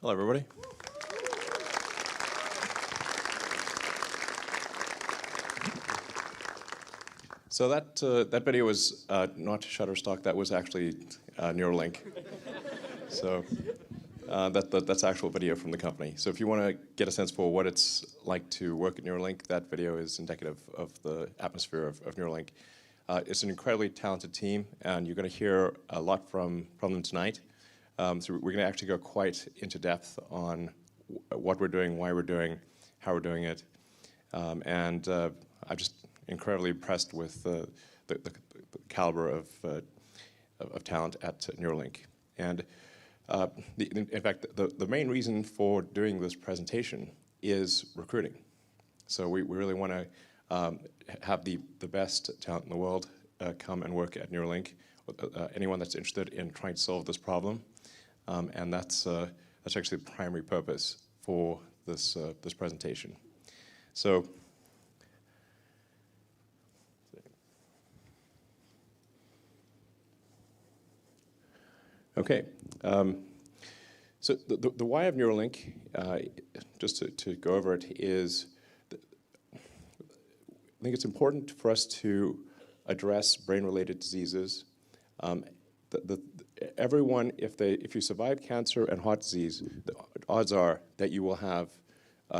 Hello, everybody. So that video was not Shutterstock. That was actually Neuralink. So that's actual video from the company. So if you want to get a sense for what it's like to work at Neuralink, that video is indicative of the atmosphere of Neuralink. It's an incredibly talented team, and you're going to hear a lot from them tonight. So we're going to actually go quite into depth on what we're doing, why we're doing, how we're doing it. And I'm just incredibly impressed with the caliber of talent at Neuralink. And in fact, the main reason for doing this presentation is recruiting. So we really want to have the best talent in the world come and work at Neuralink. Anyone that's interested in trying to solve this problem, and that's actually the primary purpose for this presentation. So. Okay, so the why of Neuralink, just to go over it, is I think it's important for us to address brain-related diseases. Everyone, if you survive cancer and heart disease, the odds are that you will have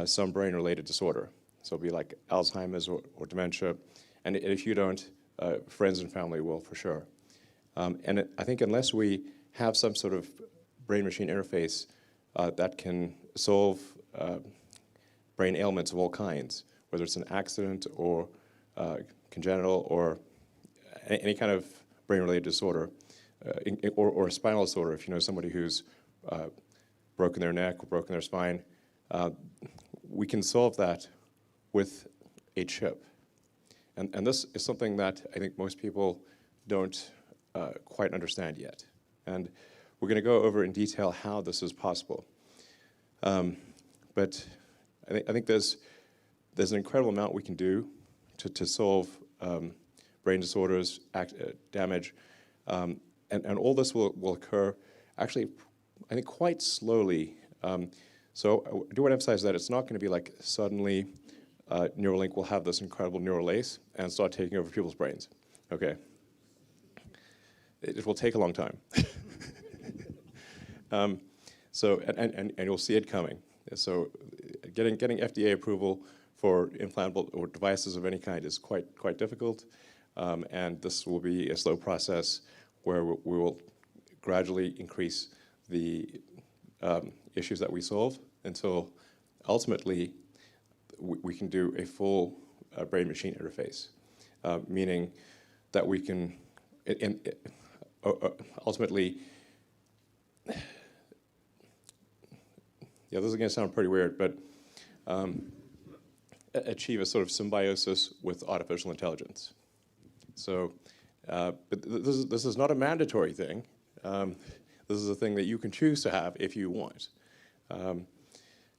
some brain-related disorder. So it'll be like Alzheimer's or dementia, and if you don't, friends and family will for sure. And I think unless we have some sort of brain-machine interface that can solve brain ailments of all kinds, whether it's an accident or congenital or any kind of brain-related disorder, or a spinal disorder, if you know somebody who's broken their neck or broken their spine, we can solve that with a chip. And this is something that I think most people don't quite understand yet. And we're going to go over in detail how this is possible. But I think there's an incredible amount we can do to solve brain disorders, damage, and all this will occur actually, I think, quite slowly. So I do want to emphasize that it's not going to be like suddenly Neuralink will have this incredible neural lace and start taking over people's brains. Okay. It will take a long time. So you'll see it coming. So getting FDA approval for implantable or devices of any kind is quite difficult, and this will be a slow process where we will gradually increase the issues that we solve until ultimately we can do a full brain-machine interface, meaning that we can ultimately, yeah, this is going to sound pretty weird, but achieve a sort of symbiosis with artificial intelligence. So, but this is not a mandatory thing. This is a thing that you can choose to have if you want.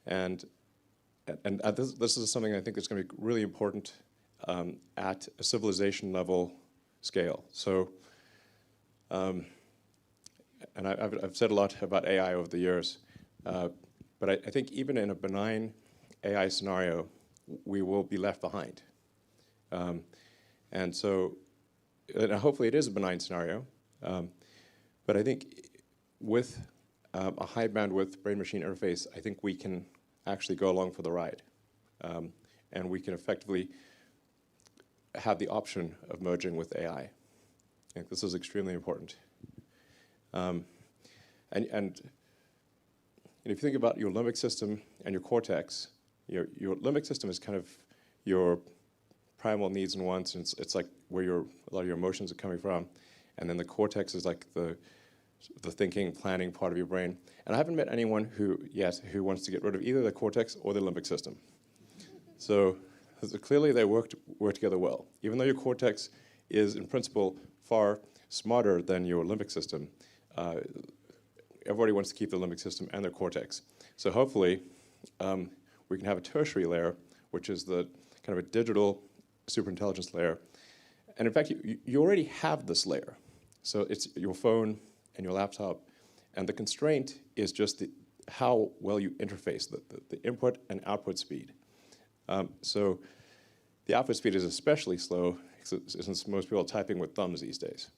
And this is something I think that's going to be really important at a civilization level scale. So. And I've said a lot about AI over the years, but I think even in a benign AI scenario, we will be left behind. And so, and hopefully it is a benign scenario, but I think with a high bandwidth brain-machine interface, I think we can actually go along for the ride. And we can effectively have the option of merging with AI. I think this is extremely important. And if you think about your limbic system and your cortex, your limbic system is kind of your primal needs and wants, and it's like where a lot of your emotions are coming from. And then the cortex is like the thinking, planning part of your brain. And I haven't met anyone who wants to get rid of either the cortex or the limbic system. So clearly they work together well. Even though your cortex is in principle far smarter than your limbic system, everybody wants to keep the limbic system and their cortex. So hopefully we can have a tertiary layer, which is the kind of a digital superintelligence layer. And in fact, you already have this layer. So it's your phone and your laptop. And the constraint is just how well you interface, the input and output speed. So the output speed is especially slow since most people are typing with thumbs these days.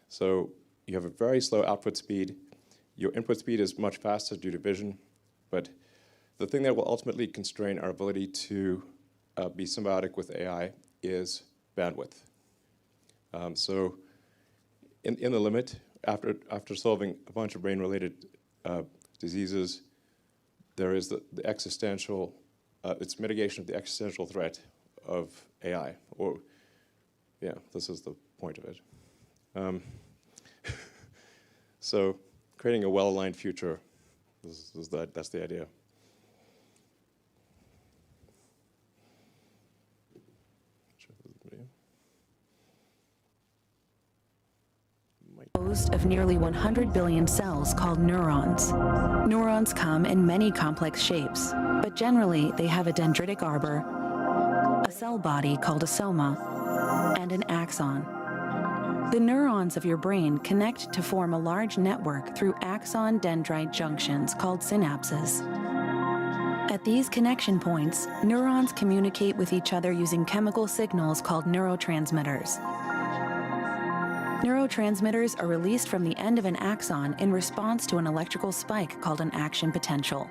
So you have a very slow output speed. Your input speed is much faster due to vision, but the thing that will ultimately constrain our ability to be symbiotic with AI is bandwidth. So in the limit, after solving a bunch of brain-related diseases, there is the existential, it's mitigation of the existential threat of AI, or yeah, this is the point of it. So creating a well-aligned future, that's the idea. Composed of nearly 100 billion cells called neurons. Neurons come in many complex shapes, but generally they have a dendritic arbor, a cell body called a soma, and an axon. The neurons of your brain connect to form a large network through axon-dendrite junctions called synapses. At these connection points, neurons communicate with each other using chemical signals called neurotransmitters. Neurotransmitters are released from the end of an axon in response to an electrical spike called an action potential.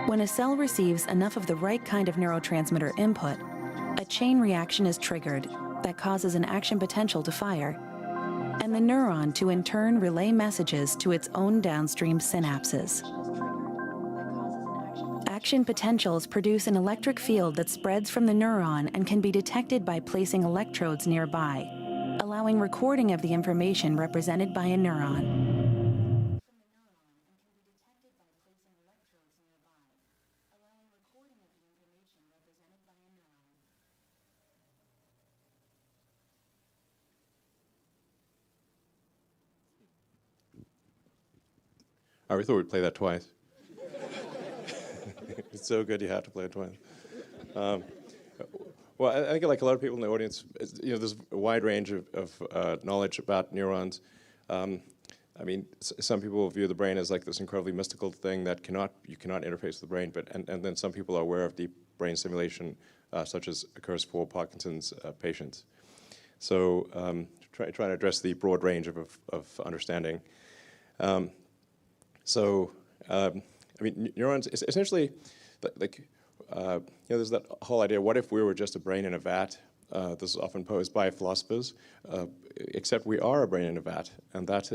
When a cell receives enough of the right kind of neurotransmitter input, a chain reaction is triggered that causes an action potential to fire, and the neuron to in turn relay messages to its own downstream synapses. Action potentials produce an electric field that spreads from the neuron and can be detected by placing electrodes nearby, allowing recording of the information represented by a neuron. We thought we'd play that twice. It's so good you have to play it twice. Well, I think like a lot of people in the audience, there's a wide range of knowledge about neurons. I mean, some people view the brain as like this incredibly mystical thing that you cannot interface with the brain, and then some people are aware of deep brain stimulation, such as occurs for Parkinson's patients. So trying to address the broad range of understanding. I mean, neurons, essentially, there's that whole idea, what if we were just a brain in a vat? This is often posed by philosophers, except we are a brain in a vat, and that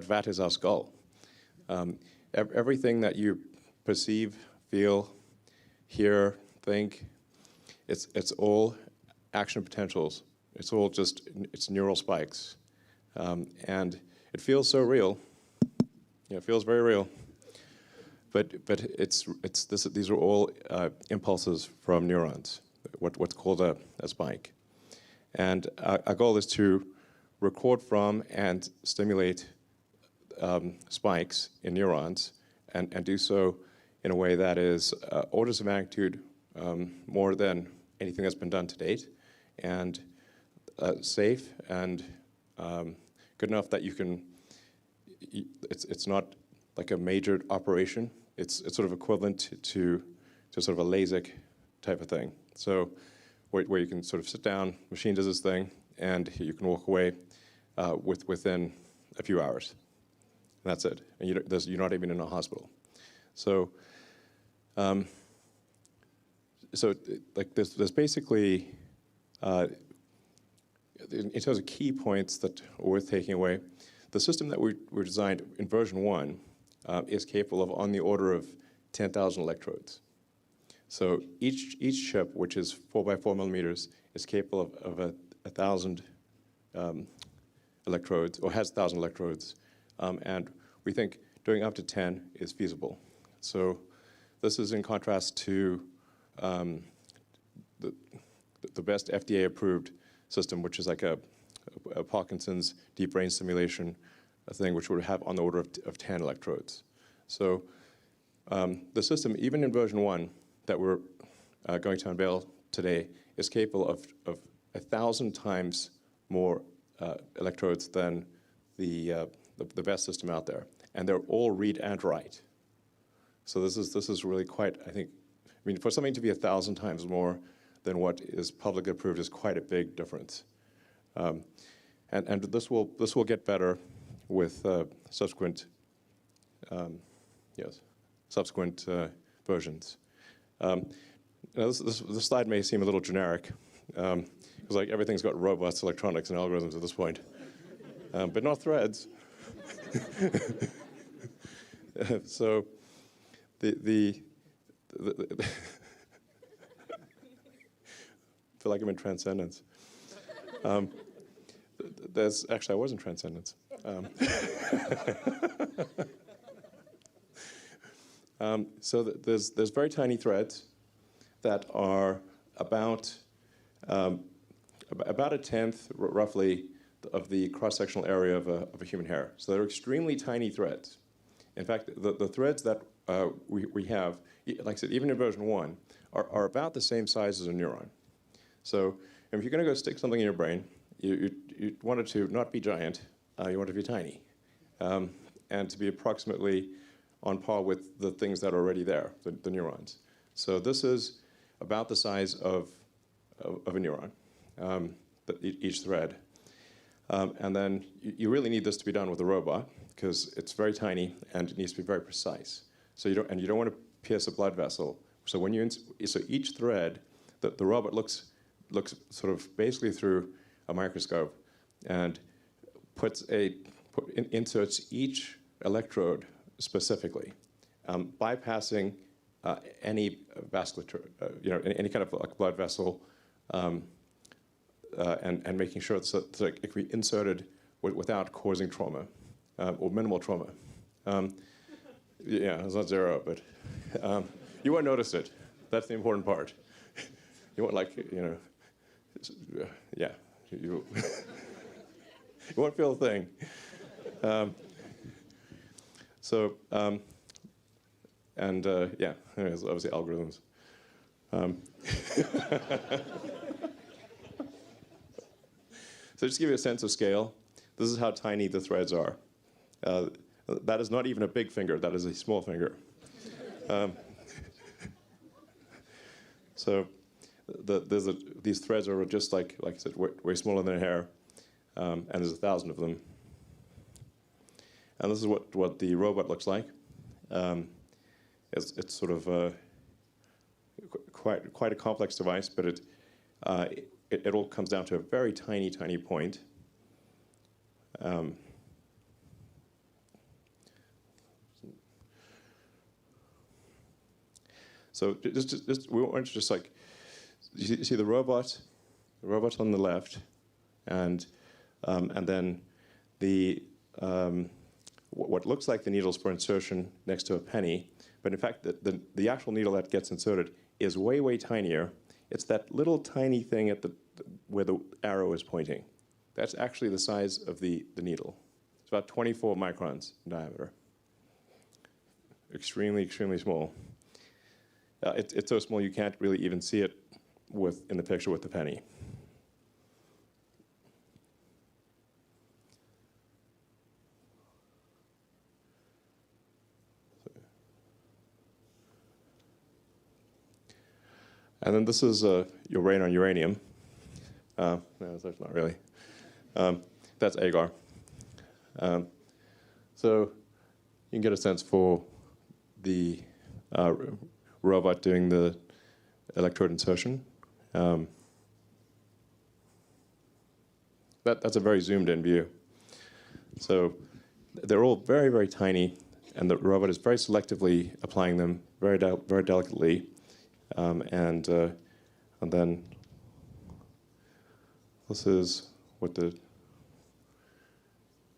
vat is our skull. Everything that you perceive, feel, hear, think, it's all action potentials. It's all it's neural spikes. And it feels so real. It feels very real. But these are all impulses from neurons, what's called a spike. And our goal is to record from and stimulate spikes in neurons and do so in a way that is orders of magnitude more than anything that's been done to date, and safe and good enough that you can, it's not like a major operation. It's sort of equivalent to sort of a LASIK type of thing. So where you can sort of sit down, machine does this thing, and you can walk away within a few hours. And that's it. And you're not even in a hospital. So like there's basically, in terms of key points that are worth taking away, the system that we designed in version 1 is capable of on the order of 10,000 electrodes. So each chip, which is 4 by 4 millimeters, is capable of 1,000 electrodes, or has 1,000 electrodes. And we think doing up to 10 is feasible. So this is in contrast to the best FDA-approved system, which is like a Parkinson's deep brain stimulation thing, which would have on the order of 10 electrodes. So the system, even in version 1, that we're going to unveil today, is capable of 1,000 times more electrodes than the best system out there. and they're all read and write. So this is really quite, I think, I mean, for something to be 1,000 times more than what is publicly approved is quite a big difference. And this will get better with subsequent versions. This slide may seem a little generic, because like everything's got robots, electronics, and algorithms at this point, but not threads. So the I feel like I'm in Transcendence. Actually, I was in Transcendence. So there's very tiny threads that are about a tenth, roughly, of the cross-sectional area of a human hair. So they're extremely tiny threads. In fact, the threads that we have, like I said, even in version 1, are about the same size as a neuron. So if you're going to go stick something in your brain, you want it to not be giant, you want it to be tiny, and to be approximately on par with the things that are already there, the neurons. So this is about the size of a neuron, each thread. And then you really need this to be done with a robot, because it's very tiny and it needs to be very precise. So you don't want to pierce a blood vessel. So so each thread, the robot looks sort of basically through a microscope and inserts each electrode specifically, bypassing any vasculature, any kind of like blood vessel, and making sure that it can be inserted without causing trauma or minimal trauma. Yeah, it's not zero, but you won't notice it. That's the important part. You won't yeah, you won't feel a thing. Yeah, anyways, obviously algorithms. So just to give you a sense of scale, this is how tiny the threads are. That is not even a big finger, that is a small finger. So these threads are just like I said, way smaller than a hair, and there's 1,000 of them. And this is what the robot looks like. It's sort of quite a complex device, but it all comes down to a very tiny, tiny point. So we want to just like, you see the robot on the left, and then what looks like the needles for insertion next to a penny, but in fact the actual needle that gets inserted is way, way tinier. It's that little tiny thing where the arrow is pointing. That's actually the size of the needle. It's about 24 microns in diameter. Extremely, extremely small. It's so small you can't really even see it in the picture with the penny. And then this is your rain on uranium. No, that's not really. That's agar. So you can get a sense for the robot doing the electrode insertion. That's a very zoomed in view. So they're all very, very tiny, and the robot is very selectively applying them very delicately. And then this is what the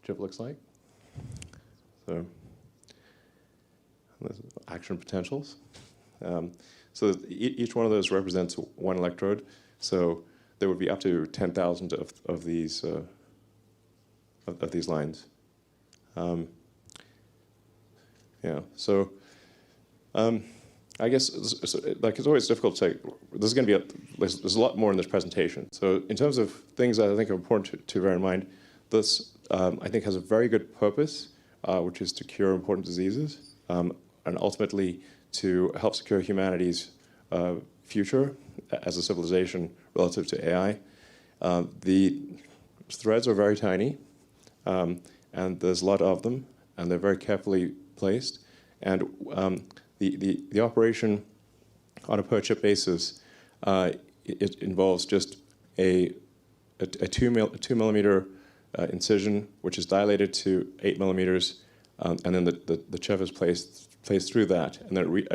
chip looks like. So action potentials. So each one of those represents one electrode. So there would be up to 10,000 of these lines. Yeah. So. I guess, it's always difficult to say. There's going to be there's a lot more in this presentation. So in terms of things that I think are important to bear in mind, this I think has a very good purpose which is to cure important diseases, and ultimately to help secure humanity's future as a civilization relative to AI. The threads are very tiny, and there's a lot of them, and they're very carefully placed. And the operation on a per-chip basis, it involves just a 2 millimeter incision, which is dilated to 8 millimeters, and then the chip is placed through that, and then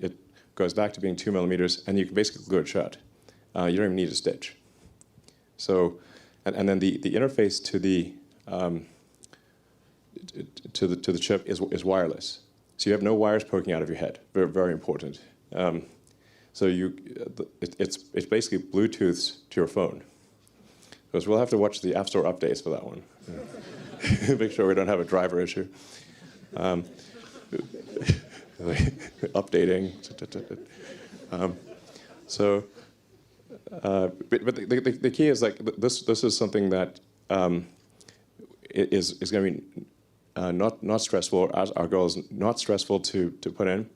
it goes back to being 2 millimeters, and you can basically glue it shut. You don't even need a stitch. So, and then the interface to the chip is wireless. So you have no wires poking out of your head. Very, very important. So it's basically Bluetooths to your phone. Because we'll have to watch the App Store updates for that one. Make sure we don't have a driver issue. Updating. But the key is like this is something that is going to be not stressful. Our goal is not stressful to put in.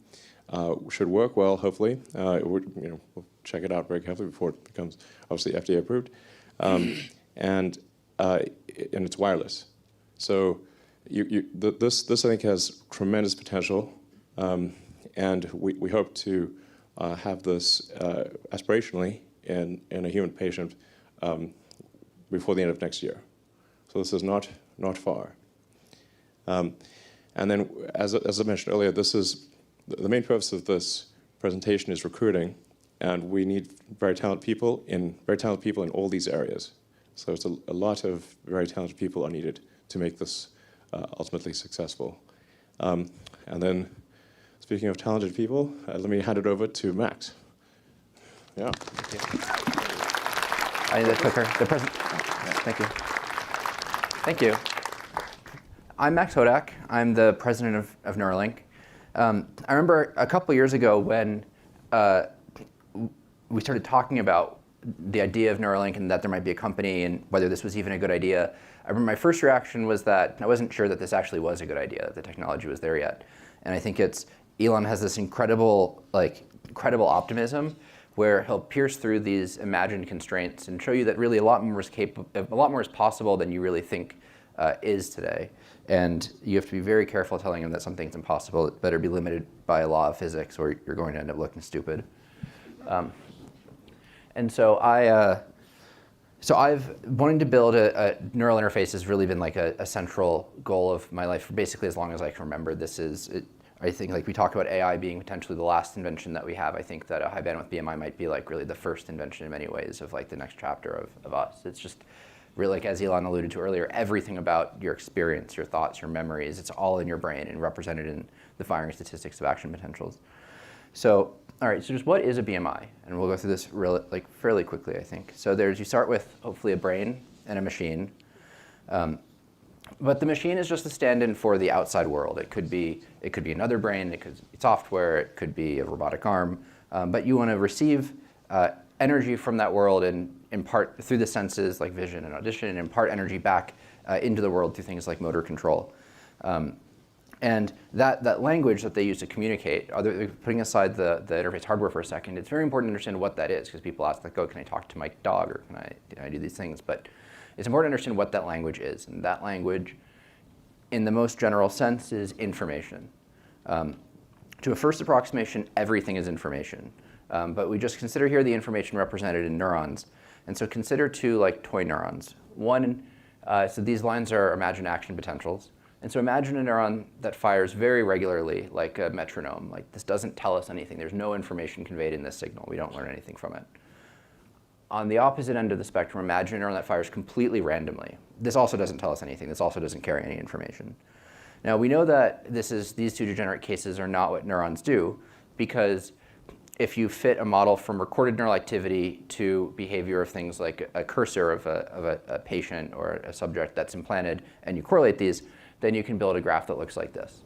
Should work well, hopefully. We'll check it out very carefully before it becomes obviously FDA approved. And it's wireless. So this I think has tremendous potential, and we hope to have this aspirationally in a human patient before the end of next year. So this is not far. And then, as I mentioned earlier, this is the main purpose of this presentation is recruiting, and we need very talented people in all these areas. So it's a lot of very talented people are needed to make this ultimately successful. And then, speaking of talented people, let me hand it over to Max. Yeah. I need a clicker. Thank you. Thank you. I'm Max Hodak. I'm the president of Neuralink. I remember a couple years ago when we started talking about the idea of Neuralink and that there might be a company and whether this was even a good idea. I remember my first reaction was that I wasn't sure that this actually was a good idea, that the technology was there yet. And I think Elon has this incredible optimism where he'll pierce through these imagined constraints and show you that really a lot more is possible than you really think is today. And you have to be very careful telling him that something's impossible. It better be limited by a law of physics or you're going to end up looking stupid. And so I've wanting to build a neural interface has really been like a central goal of my life for basically as long as I can remember. I think like we talk about AI being potentially the last invention that we have. I think that a high bandwidth BMI might be like really the first invention in many ways of like the next chapter of us. It's just really, like as Elon alluded to earlier, everything about your experience, your thoughts, your memories, it's all in your brain and represented in the firing statistics of action potentials. So, all right, so just what is a BMI? And we'll go through this fairly quickly, I think. So you start with hopefully a brain and a machine. But the machine is just a stand-in for the outside world. It could be another brain, it could be software, it could be a robotic arm. But you want to receive energy from that world and impart through the senses like vision and audition and impart energy back into the world through things like motor control. And that language that they use to communicate, putting aside the interface hardware for a second, it's very important to understand what that is because people ask like, oh, can I talk to my dog or can I do these things? But it's important to understand what that language is. And that language, in the most general sense, is information. To a first approximation, everything is information. But we just consider here the information represented in neurons. And so consider two like toy neurons. One, so these lines are imagined action potentials. And so imagine a neuron that fires very regularly like a metronome. Like this doesn't tell us anything. There's no information conveyed in this signal. We don't learn anything from it. On the opposite end of the spectrum, imagine a neuron that fires completely randomly. This also doesn't tell us anything. This also doesn't carry any information. Now we know that these two degenerate cases are not what neurons do because if you fit a model from recorded neural activity to behavior of things like a cursor of a patient or a subject that's implanted and you correlate these, then you can build a graph that looks like this.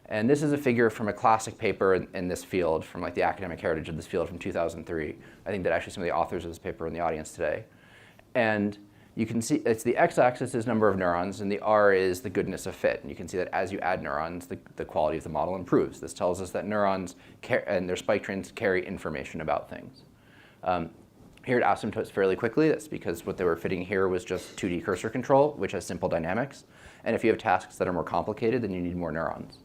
And this is a figure from a classic paper in this field, from like the academic heritage of this field from 2003. I think that actually some of the authors of this paper are in the audience today. And you can see it's the x-axis is number of neurons, and the r is the goodness of fit. And you can see that as you add neurons, the quality of the model improves. This tells us that neurons and their spike trains carry information about things. Here it asymptotes fairly quickly. That's because what they were fitting here was just 2D cursor control, which has simple dynamics. And if you have tasks that are more complicated, then you need more neurons.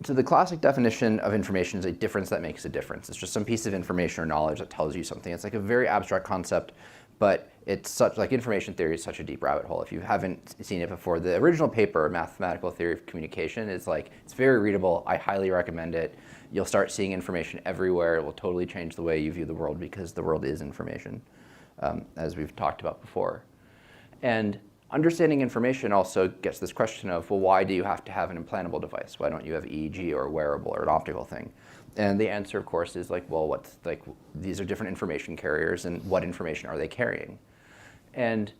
So the classic definition of information is a difference that makes a difference. It's just some piece of information or knowledge that tells you something. It's like a very abstract concept, but it's such, like information theory is such a deep rabbit hole. If you haven't seen it before, the original paper, Mathematical Theory of Communication, is like, it's very readable. I highly recommend it. You'll start seeing information everywhere. It will totally change the way you view the world because the world is information, as we've talked about before. And understanding information also gets this question of, well, why do you have to have an implantable device? Why don't you have EEG or a wearable or an optical thing? And the answer, of course, is like, well, these are different information carriers, and what information are they carrying? And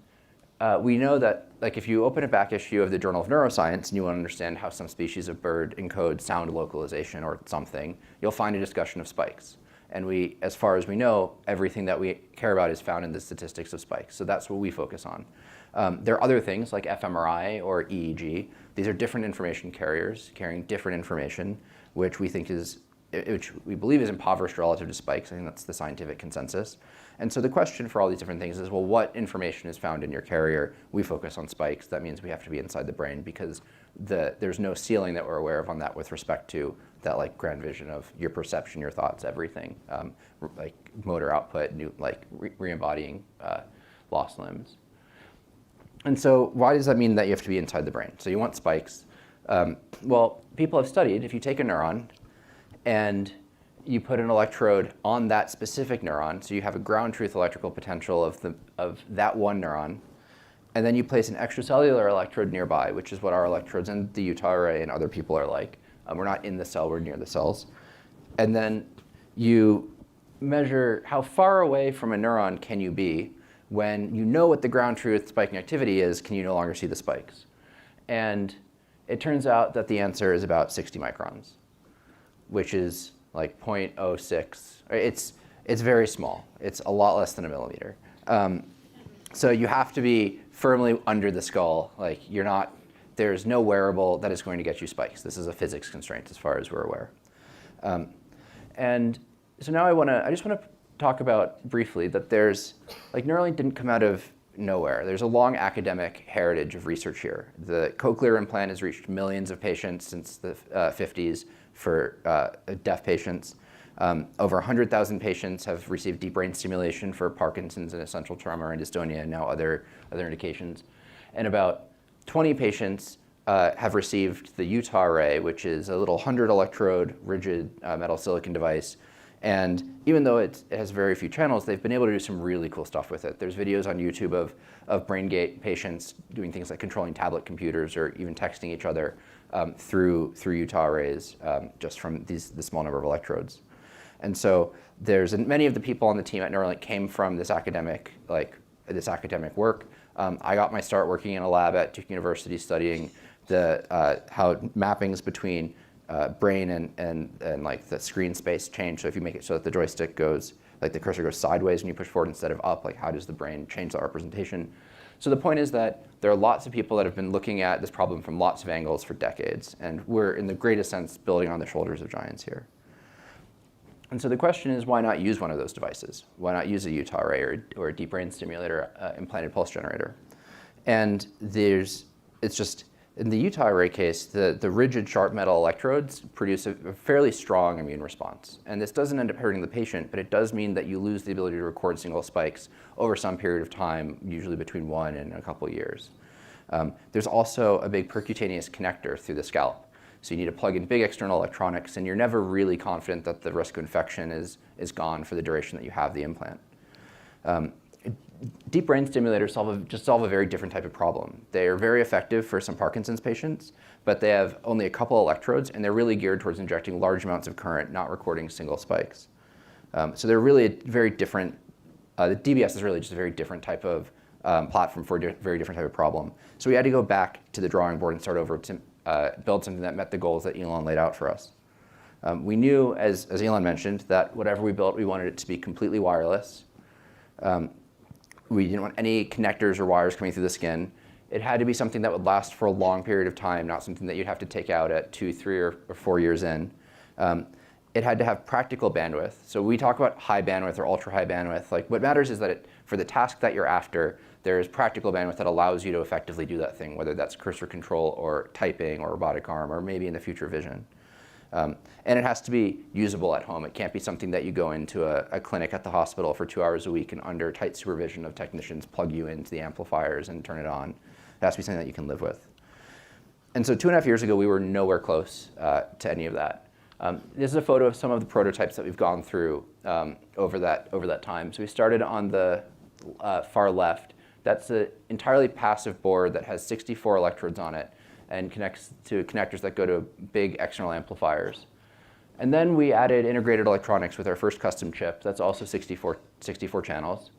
we know that, like, if you open a back issue of the Journal of Neuroscience and you want to understand how some species of bird encodes sound localization or something, you'll find a discussion of spikes. And we, as far as we know, everything that we care about is found in the statistics of spikes. So that's what we focus on. There are other things like fMRI or EEG. These are different information carriers carrying different information, which we believe is impoverished relative to spikes. I think that's the scientific consensus. And so the question for all these different things is, well, what information is found in your carrier? We focus on spikes. That means we have to be inside the brain because there's no ceiling that we're aware of on that with respect to that like grand vision of your perception, your thoughts, everything, like motor output, re-embodying lost limbs. And so why does that mean that you have to be inside the brain? So you want spikes. Well, people have studied, if you take a neuron and you put an electrode on that specific neuron, so you have a ground truth electrical potential of that one neuron, and then you place an extracellular electrode nearby, which is what our electrodes in the Utah array and other people are like. We're not in the cell, we're near the cells. And then you measure how far away from a neuron can you be when you know what the ground truth spiking activity is, can you no longer see the spikes? And it turns out that the answer is about 60 microns, which is like 0.06. It's very small. It's a lot less than a millimeter. So you have to be firmly under the skull. Like there's no wearable that is going to get you spikes. This is a physics constraint as far as we're aware. And so now I just want to talk about briefly that Neuralink didn't come out of nowhere. There's a long academic heritage of research here. The cochlear implant has reached millions of patients since the 50s for deaf patients. Over 100,000 patients have received deep brain stimulation for Parkinson's and essential tremor and dystonia, and now other indications. And about 20 patients have received the Utah array, which is a little 100 electrode rigid metal silicon device. And even though it has very few channels, they've been able to do some really cool stuff with it. There's videos on YouTube of brain gate patients doing things like controlling tablet computers or even texting each other through Utah arrays just from the small number of electrodes. And so many of the people on the team at Neuralink came from this academic work. I got my start working in a lab at Duke University studying how mappings between brain and like the screen space change. So if you make it so that the joystick goes, like the cursor goes sideways when you push forward instead of up, like how does the brain change that representation? So the point is that there are lots of people that have been looking at this problem from lots of angles for decades, and we're in the greatest sense building on the shoulders of giants here. And so the question is, why not use one of those devices? Why not use a Utah array or a deep brain stimulator implanted pulse generator? And in the Utah array case, the rigid sharp metal electrodes produce a fairly strong immune response. And this doesn't end up hurting the patient, but it does mean that you lose the ability to record single spikes over some period of time, usually between 1 and a couple years. There's also a big percutaneous connector through the scalp. So you need to plug in big external electronics, and you're never really confident that the risk of infection is gone for the duration that you have the implant. Deep brain stimulators solve a very different type of problem. They are very effective for some Parkinson's patients, but they have only a couple electrodes, and they're really geared towards injecting large amounts of current, not recording single spikes. So they're really a very different, the DBS is really just a very different type of platform for a very different type of problem. So we had to go back to the drawing board and start over to build something that met the goals that Elon laid out for us. We knew, as Elon mentioned, that whatever we built, we wanted it to be completely wireless. We didn't want any connectors or wires coming through the skin. It had to be something that would last for a long period of time, not something that you'd have to take out at 2, 3, or 4 years in. It had to have practical bandwidth. So we talk about high bandwidth or ultra high bandwidth. Like, what matters is that for the task that you're after, there is practical bandwidth that allows you to effectively do that thing, whether that's cursor control or typing or robotic arm or maybe in the future vision. And it has to be usable at home. It can't be something that you go into a clinic at the hospital for 2 hours a week and under tight supervision of technicians plug you into the amplifiers and turn it on. It has to be something that you can live with. And so 2.5 years ago, we were nowhere close to any of that. This is a photo of some of the prototypes that we've gone through over that time. So we started on the far left. That's an entirely passive board that has 64 electrodes on it and connects to connectors that go to big external amplifiers. And then we added integrated electronics with our first custom chip. That's also 64 channels.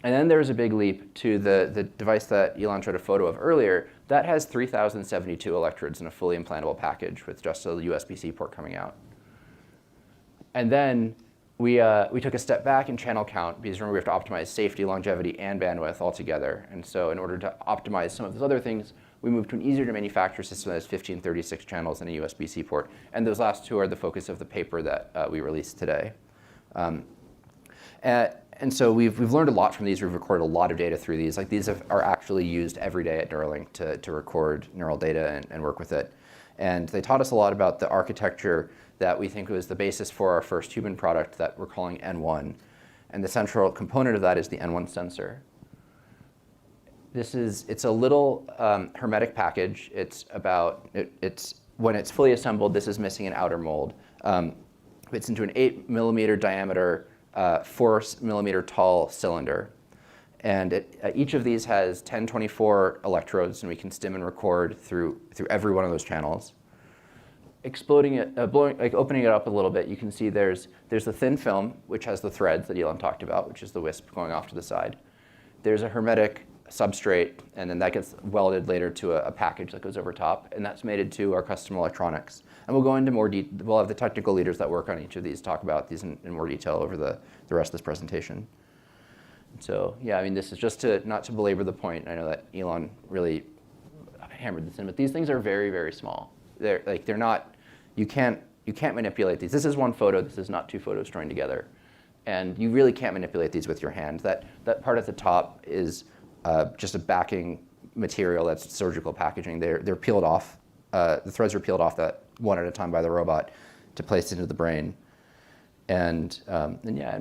And then there was a big leap to the device that Elon showed a photo of earlier. That has 3,072 electrodes in a fully implantable package with just a USB-C port coming out. And then we took a step back in channel count because remember we have to optimize safety, longevity, and bandwidth all together. And so in order to optimize some of those other things, we moved to an easier to manufacture system that has 1536 channels and a USB-C port. And those last two are the focus of the paper that we released today. And so we've learned a lot from these. We've recorded a lot of data through these. Like these are actually used every day at Neuralink to record neural data and work with it. And they taught us a lot about the architecture that we think was the basis for our first human product that we're calling N1. And the central component of that is the N1 sensor. It's a little hermetic package. When it's fully assembled, this is missing an outer mold. It's into an 8 millimeter diameter, 4 millimeter tall cylinder. And each of these has 1024 electrodes, and we can stim and record through every one of those channels. Opening it up a little bit, you can see there's the thin film, which has the threads that Elon talked about, which is the wisp going off to the side. There's a hermetic substrate, and then that gets welded later to a package that goes over top, and that's mated to our custom electronics. And we'll go into more detail. We'll have the technical leaders that work on each of these talk about these in more detail over the rest of this presentation. So yeah, I mean, this is just not to belabor the point. I know that Elon really hammered this in, but these things are very, very small. They're not. You can't manipulate these. This is one photo. This is not two photos joined together, and you really can't manipulate these with your hand. That part at the top is just a backing material that's surgical packaging. They're peeled off. The threads are peeled off that one at a time by the robot to place into the brain, and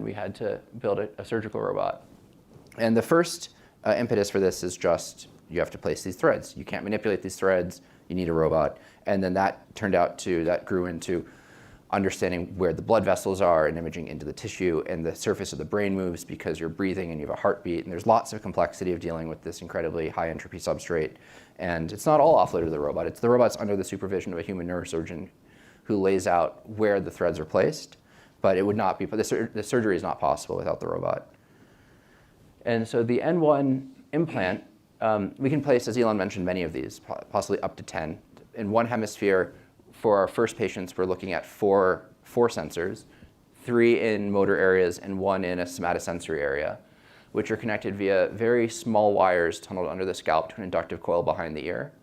we had to build a surgical robot. And the first impetus for this is just you have to place these threads. You can't manipulate these threads. You need a robot. And then that grew into understanding where the blood vessels are and imaging into the tissue, and the surface of the brain moves because you're breathing and you have a heartbeat. And there's lots of complexity of dealing with this incredibly high entropy substrate. And it's not all offloaded to the robot. The robot's under the supervision of a human neurosurgeon who lays out where the threads are placed. But it would not be, the surgery is not possible without the robot. And so the N1 implant, we can place, as Elon mentioned, many of these, possibly up to 10. In one hemisphere, for our first patients, we're looking at four sensors, 3 in motor areas and 1 in a somatosensory area, which are connected via very small wires tunneled under the scalp to an inductive coil behind the ear.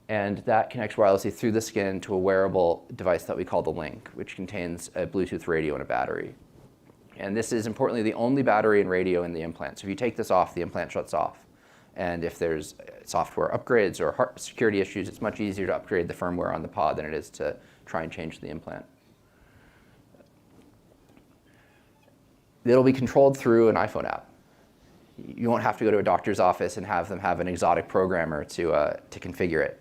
And that connects wirelessly through the skin to a wearable device that we call the Link, which contains a Bluetooth radio and a battery. And this is, importantly, the only battery and radio in the implant. So if you take this off, the implant shuts off. And if there's software upgrades or security issues, it's much easier to upgrade the firmware on the pod than it is to try and change the implant. It'll be controlled through an iPhone app. You won't have to go to a doctor's office and have them have an exotic programmer to configure it.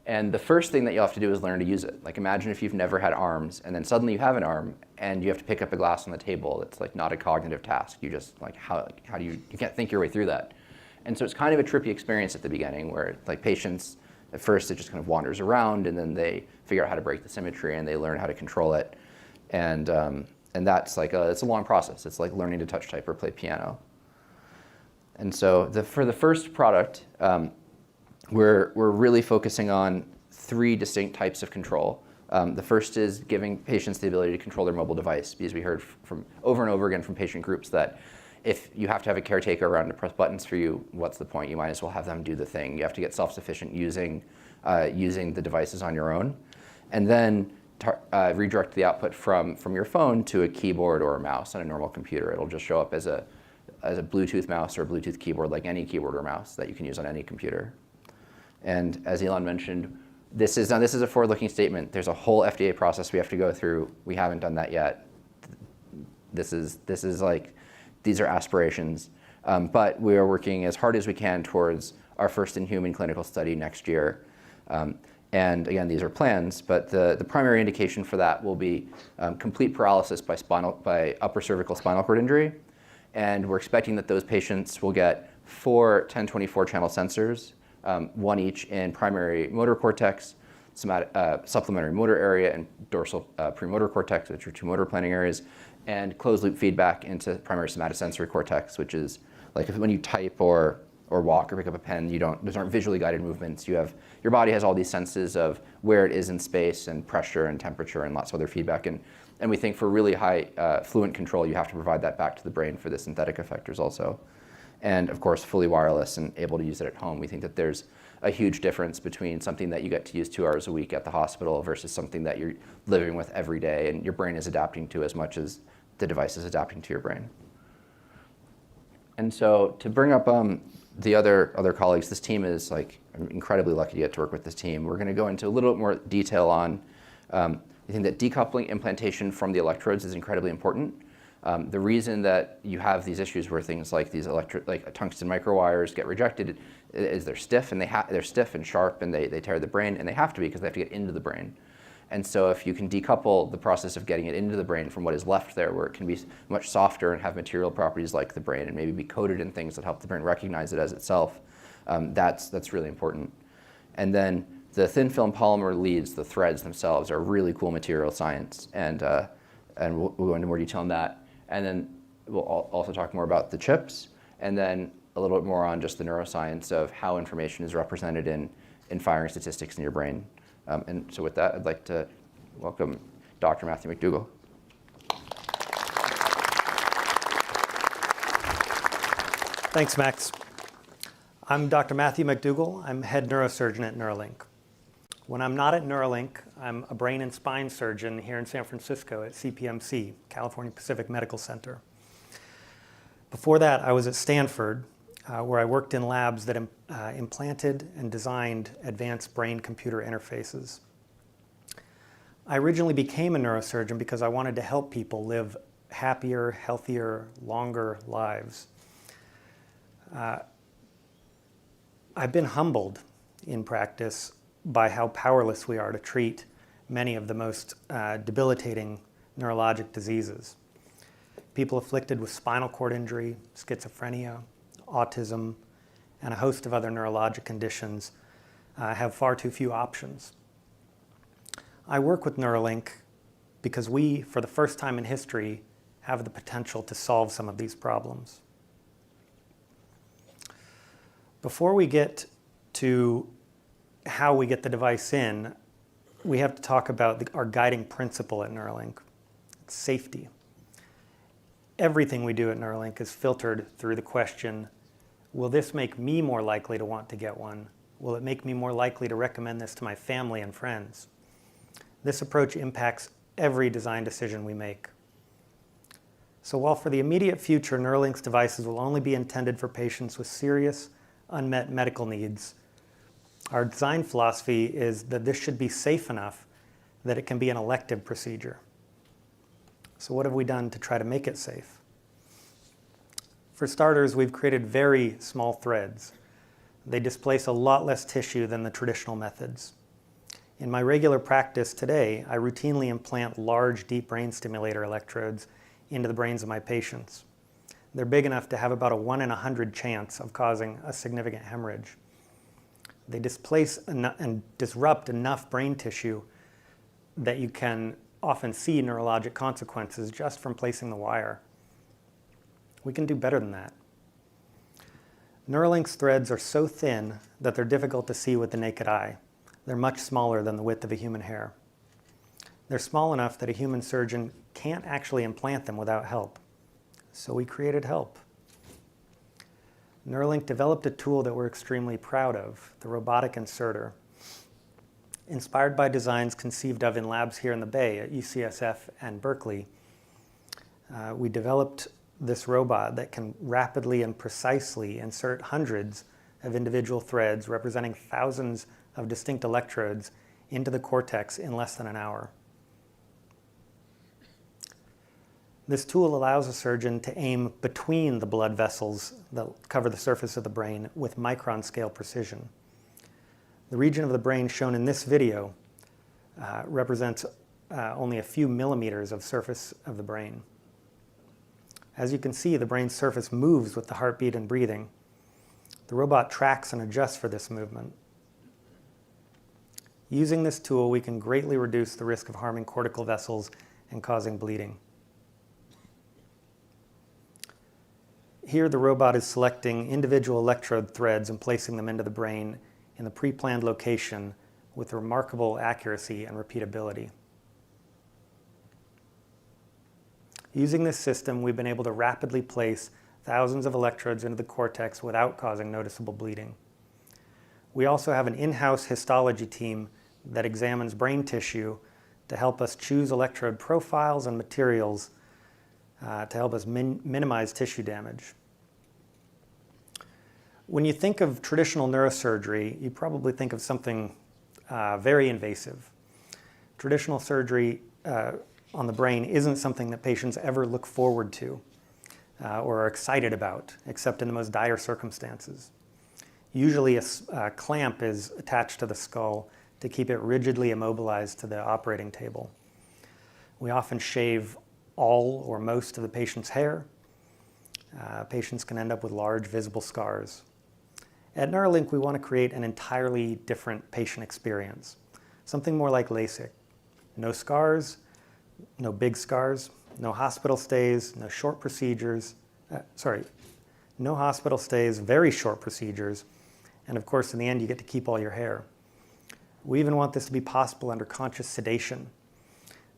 And the first thing that you'll have to do is learn to use it. Like, imagine if you've never had arms, and then suddenly you have an arm, and you have to pick up a glass on the table. It's like not a cognitive task. You just how do you can't think your way through that. And so it's kind of a trippy experience at the beginning where, like, patients, at first it just kind of wanders around, and then they figure out how to break the symmetry, and they learn how to control it. And that's like it's a long process. It's like learning to touch, type, or play piano. And so for the first product, we're really focusing on 3 distinct types of control. The first is giving patients the ability to control their mobile device, because we heard from over and over again from patient groups that if you have to have a caretaker around to press buttons for you, what's the point? You might as well have them do the thing. You have to get self-sufficient using the devices on your own, and then redirect the output from your phone to a keyboard or a mouse on a normal computer. It'll just show up as a Bluetooth mouse or a Bluetooth keyboard, like any keyboard or mouse that you can use on any computer. And as Elon mentioned, this is a forward-looking statement. There's a whole FDA process we have to go through. We haven't done that yet. This is like, these are aspirations. But we are working as hard as we can towards our first in-human clinical study next year. And again, these are plans, but the primary indication for that will be complete paralysis by upper cervical spinal cord injury. And we're expecting that those patients will get 4 1024 channel sensors, one each in primary motor cortex, supplementary motor area, and dorsal premotor cortex, which are 2 motor planning areas, and closed loop feedback into primary somatosensory cortex, which is like when you type or walk or pick up a pen, those aren't visually guided movements. Your body has all these senses of where it is in space and pressure and temperature and lots of other feedback. And we think for really high fluent control, you have to provide that back to the brain for the synthetic effectors also. And of course, fully wireless and able to use it at home. We think that there's a huge difference between something that you get to use 2 hours a week at the hospital versus something that you're living with every day and your brain is adapting to as much as the device is adapting to your brain. And so to bring up the other colleagues, this team is like, I'm incredibly lucky to get to work with this team. We're going to go into a little bit more detail on, I think that decoupling implantation from the electrodes is incredibly important. The reason that you have these issues where things like these like tungsten microwires get rejected is they're stiff and they're stiff and sharp and they tear the brain, and they have to be because they have to get into the brain. And so if you can decouple the process of getting it into the brain from what is left there, where it can be much softer and have material properties like the brain and maybe be coated in things that help the brain recognize it as itself, that's really important. And then the thin film polymer leads, the threads themselves, are really cool material science, and we'll go into more detail on that. And then we'll also talk more about the chips, and then a little bit more on just the neuroscience of how information is represented in firing statistics in your brain. And so with that, I'd like to welcome Dr. Matthew McDougall. Thanks, Max. I'm Dr. Matthew McDougall. I'm head neurosurgeon at Neuralink. When I'm not at Neuralink, I'm a brain and spine surgeon here in San Francisco at CPMC, California Pacific Medical Center. Before that, I was at Stanford, where I worked in labs that implanted and designed advanced brain-computer interfaces. I originally became a neurosurgeon because I wanted to help people live happier, healthier, longer lives. I've been humbled in practice by how powerless we are to treat many of the most debilitating neurologic diseases. People afflicted with spinal cord injury, schizophrenia, autism, and a host of other neurologic conditions have far too few options. I work with Neuralink because we, for the first time in history, have the potential to solve some of these problems. Before we get to how we get the device in, we have to talk about our guiding principle at Neuralink. It's safety. Everything we do at Neuralink is filtered through the question, will this make me more likely to want to get one? Will it make me more likely to recommend this to my family and friends? This approach impacts every design decision we make. So while for the immediate future, Neuralink's devices will only be intended for patients with serious, unmet medical needs, our design philosophy is that this should be safe enough that it can be an elective procedure. So what have we done to try to make it safe? For starters, we've created very small threads. They displace a lot less tissue than the traditional methods. In my regular practice today, I routinely implant large, deep brain stimulator electrodes into the brains of my patients. They're big enough to have about a 1 in 100 chance of causing a significant hemorrhage. They displace and disrupt enough brain tissue that you can often see neurologic consequences just from placing the wire. We can do better than that. Neuralink's threads are so thin that they're difficult to see with the naked eye. They're much smaller than the width of a human hair. They're small enough that a human surgeon can't actually implant them without help. So we created help. Neuralink developed a tool that we're extremely proud of, the robotic inserter. Inspired by designs conceived of in labs here in the Bay at UCSF and Berkeley, we developed this robot that can rapidly and precisely insert hundreds of individual threads representing thousands of distinct electrodes into the cortex in less than an hour. This tool allows a surgeon to aim between the blood vessels that cover the surface of the brain with micron scale precision. The region of the brain shown in this video represents only a few millimeters of surface of the brain. As you can see, the brain's surface moves with the heartbeat and breathing. The robot tracks and adjusts for this movement. Using this tool, we can greatly reduce the risk of harming cortical vessels and causing bleeding. Here, the robot is selecting individual electrode threads and placing them into the brain in the pre-planned location with remarkable accuracy and repeatability. Using this system, we've been able to rapidly place thousands of electrodes into the cortex without causing noticeable bleeding. We also have an in-house histology team that examines brain tissue to help us choose electrode profiles and materials to help us minimize tissue damage. When you think of traditional neurosurgery, you probably think of something very invasive. Traditional surgery on the brain isn't something that patients ever look forward to or are excited about, except in the most dire circumstances. Usually a clamp is attached to the skull to keep it rigidly immobilized to the operating table. We often shave all or most of the patient's hair. Patients can end up with large visible scars. At Neuralink, we want to create an entirely different patient experience, something more like LASIK. No scars, no big scars, no hospital stays, no short procedures, no hospital stays, very short procedures, and of course, in the end, you get to keep all your hair. We even want this to be possible under conscious sedation.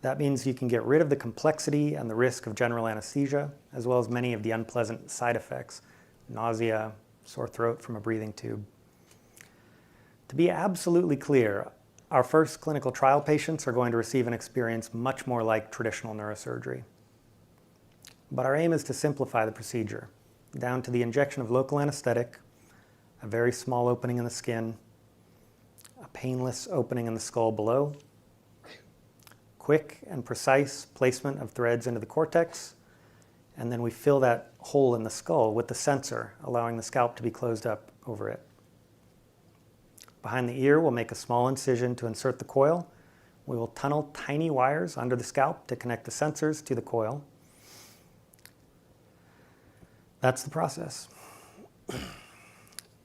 That means you can get rid of the complexity and the risk of general anesthesia, as well as many of the unpleasant side effects, nausea, sore throat from a breathing tube. To be absolutely clear, our first clinical trial patients are going to receive an experience much more like traditional neurosurgery. But our aim is to simplify the procedure, down to the injection of local anesthetic, a very small opening in the skin, a painless opening in the skull below, quick and precise placement of threads into the cortex, and then we fill that hole in the skull with the sensor, allowing the scalp to be closed up over it. Behind the ear, we'll make a small incision to insert the coil. We will tunnel tiny wires under the scalp to connect the sensors to the coil. That's the process.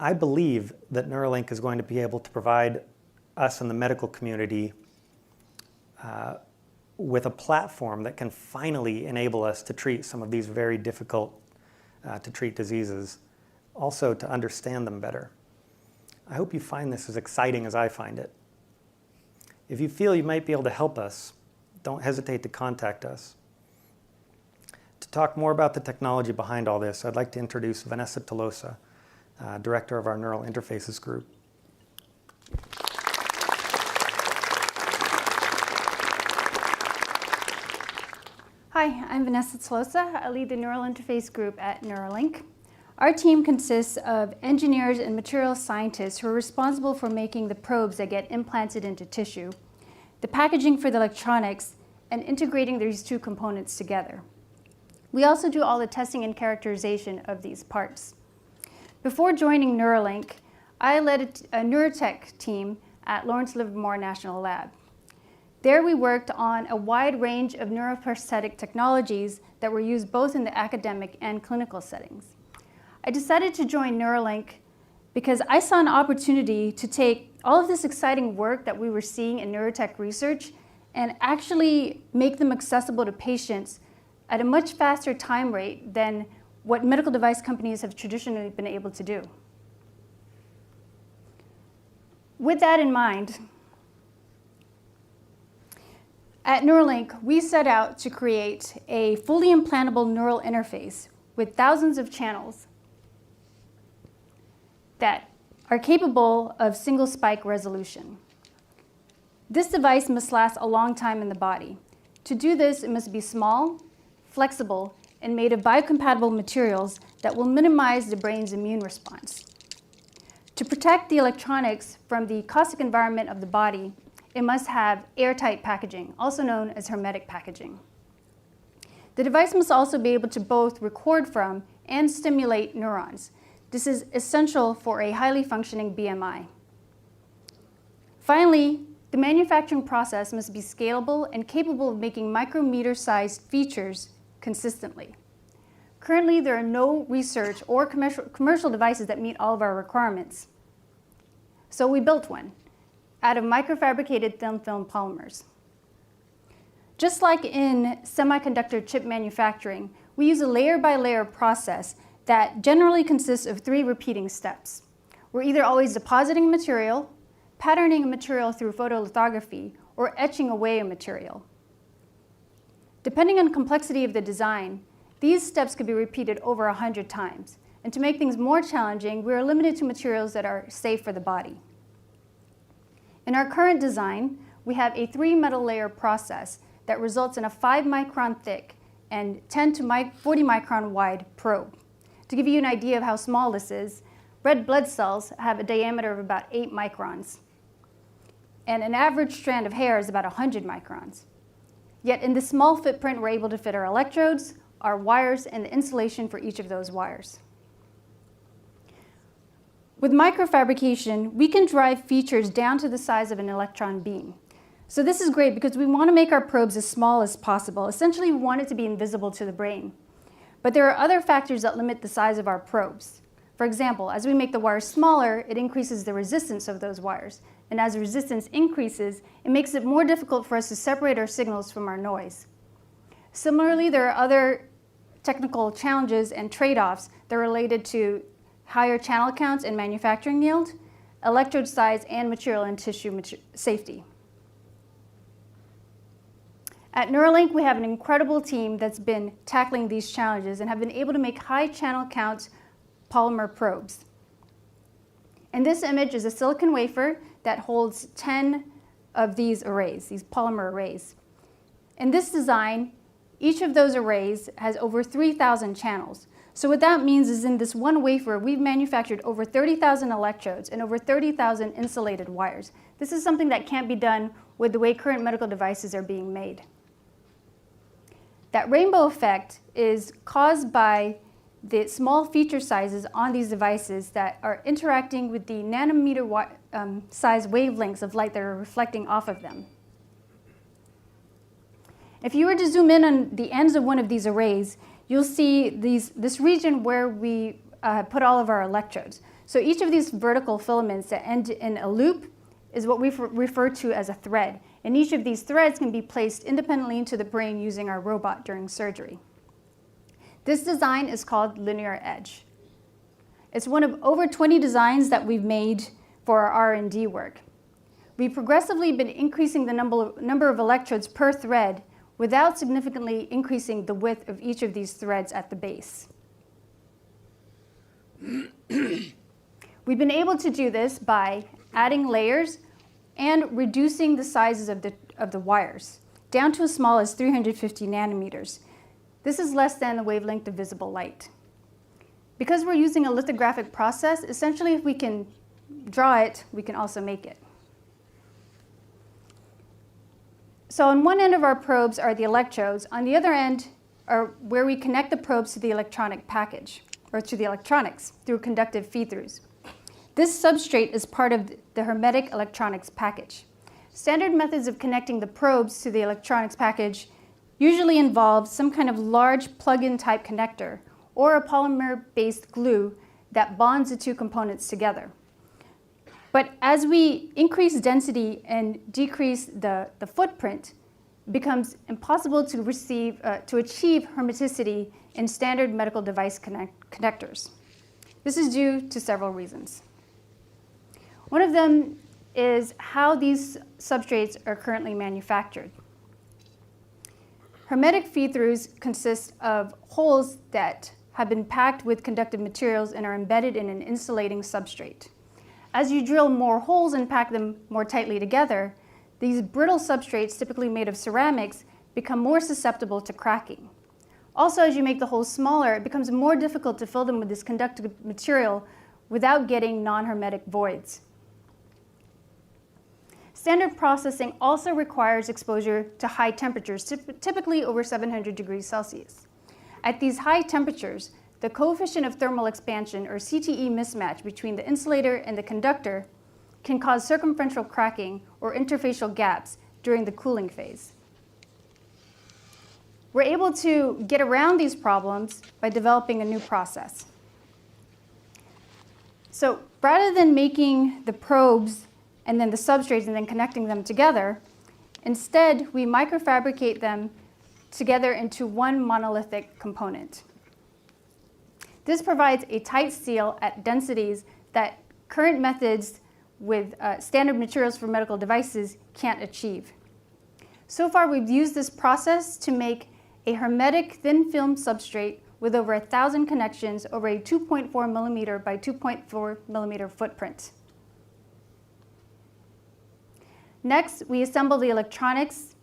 I believe that Neuralink is going to be able to provide us and the medical community with a platform that can finally enable us to treat some of these very difficult to treat diseases, also to understand them better. I hope you find this as exciting as I find it. If you feel you might be able to help us, don't hesitate to contact us. To talk more about the technology behind all this, I'd like to introduce Vanessa Tolosa, director of our Neural Interfaces group. Hi, I'm Vanessa Tolosa. I lead the Neural Interface group at Neuralink. Our team consists of engineers and material scientists who are responsible for making the probes that get implanted into tissue, the packaging for the electronics, and integrating these two components together. We also do all the testing and characterization of these parts. Before joining Neuralink, I led a neurotech team at Lawrence Livermore National Lab. There we worked on a wide range of neuroprosthetic technologies that were used both in the academic and clinical settings. I decided to join Neuralink because I saw an opportunity to take all of this exciting work that we were seeing in neurotech research and actually make them accessible to patients at a much faster time rate than what medical device companies have traditionally been able to do. With that in mind, at Neuralink, we set out to create a fully implantable neural interface with thousands of channels that are capable of single spike resolution. This device must last a long time in the body. To do this, it must be small, flexible, and made of biocompatible materials that will minimize the brain's immune response. To protect the electronics from the caustic environment of the body, it must have airtight packaging, also known as hermetic packaging. The device must also be able to both record from and stimulate neurons. This is essential for a highly functioning BMI. Finally, the manufacturing process must be scalable and capable of making micrometer-sized features consistently. Currently, there are no research or commercial devices that meet all of our requirements. So we built one out of microfabricated thin film polymers. Just like in semiconductor chip manufacturing, we use a layer-by-layer process that generally consists of 3 repeating steps. We're either always depositing material, patterning a material through photolithography, or etching away a material. Depending on the complexity of the design, these steps could be repeated over 100 times. And to make things more challenging, we are limited to materials that are safe for the body. In our current design, we have a 3-metal layer process that results in a 5-micron thick and 10 to 40 micron wide probe. To give you an idea of how small this is, red blood cells have a diameter of about 8 microns. And an average strand of hair is about 100 microns. Yet in this small footprint, we're able to fit our electrodes, our wires, and the insulation for each of those wires. With microfabrication, we can drive features down to the size of an electron beam. So this is great because we want to make our probes as small as possible. Essentially, we want it to be invisible to the brain. But there are other factors that limit the size of our probes. For example, as we make the wires smaller, it increases the resistance of those wires. And as the resistance increases, it makes it more difficult for us to separate our signals from our noise. Similarly, there are other technical challenges and trade-offs that are related to higher channel counts and manufacturing yield, electrode size, and material and tissue safety. At Neuralink, we have an incredible team that's been tackling these challenges and have been able to make high channel count polymer probes. And this image is a silicon wafer that holds 10 of these arrays, these polymer arrays. In this design, each of those arrays has over 3,000 channels. So what that means is in this one wafer, we've manufactured over 30,000 electrodes and over 30,000 insulated wires. This is something that can't be done with the way current medical devices are being made. That rainbow effect is caused by the small feature sizes on these devices that are interacting with the nanometer size wavelengths of light that are reflecting off of them. If you were to zoom in on the ends of one of these arrays, you'll see this region where we put all of our electrodes. So each of these vertical filaments that end in a loop is what we refer to as a thread. And each of these threads can be placed independently into the brain using our robot during surgery. This design is called linear edge. It's one of over 20 designs that we've made for our R&D work. We've progressively been increasing the number of electrodes per thread without significantly increasing the width of each of these threads at the base. We've been able to do this by adding layers and reducing the sizes of the wires down to as small as 350 nanometers. This is less than the wavelength of visible light. Because we're using a lithographic process, essentially if we can draw it, we can also make it. So on one end of our probes are the electrodes. On the other end are where we connect the probes to the electronic package, or to the electronics through conductive feed-throughs. This substrate is part of the hermetic electronics package. Standard methods of connecting the probes to the electronics package usually involve some kind of large plug-in type connector or a polymer-based glue that bonds the two components together. But as we increase density and decrease the footprint, it becomes impossible to achieve hermeticity in standard medical device connectors. This is due to several reasons. One of them is how these substrates are currently manufactured. Hermetic feed-throughs consist of holes that have been packed with conductive materials and are embedded in an insulating substrate. As you drill more holes and pack them more tightly together, these brittle substrates, typically made of ceramics, become more susceptible to cracking. Also, as you make the holes smaller, it becomes more difficult to fill them with this conductive material without getting non-hermetic voids. Standard processing also requires exposure to high temperatures, typically over 700 degrees Celsius. At these high temperatures, the coefficient of thermal expansion, or CTE mismatch, between the insulator and the conductor can cause circumferential cracking or interfacial gaps during the cooling phase. We're able to get around these problems by developing a new process. So rather than making the probes and then the substrates and then connecting them together, instead we microfabricate them together into one monolithic component. This provides a tight seal at densities that current methods with standard materials for medical devices can't achieve. So far, we've used this process to make a hermetic thin film substrate with over 1,000 connections over a 2.4 millimeter by 2.4 millimeter footprint. Next, we assemble the electronics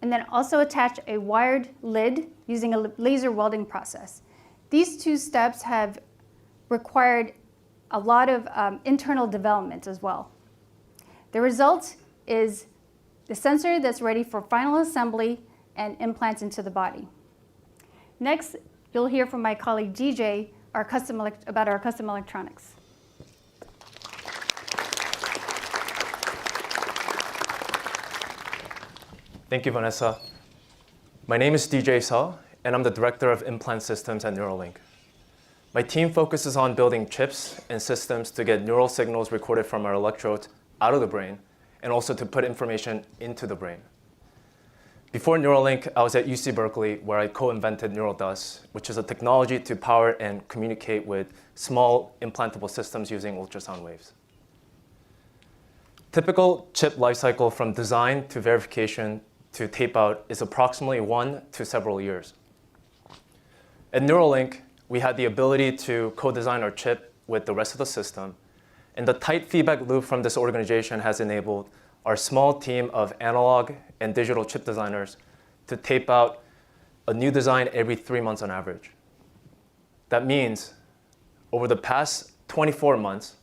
and then also attach a wired lid using a laser welding process. These two steps have required a lot of internal development as well. The result is the sensor that's ready for final assembly and implants into the body. Next, you'll hear from my colleague DJ about our custom electronics. Thank you, Vanessa. My name is DJ Seo, and I'm the Director of Implant Systems at Neuralink. My team focuses on building chips and systems to get neural signals recorded from our electrodes out of the brain, and also to put information into the brain. Before Neuralink, I was at UC Berkeley, where I co-invented NeuralDust, which is a technology to power and communicate with small implantable systems using ultrasound waves. Typical chip lifecycle from design to verification to tape out is approximately 1 to several years. At Neuralink, we had the ability to co-design our chip with the rest of the system, and the tight feedback loop from this organization has enabled our small team of analog and digital chip designers to tape out a new design every 3 months on average. That means over the past 24 months,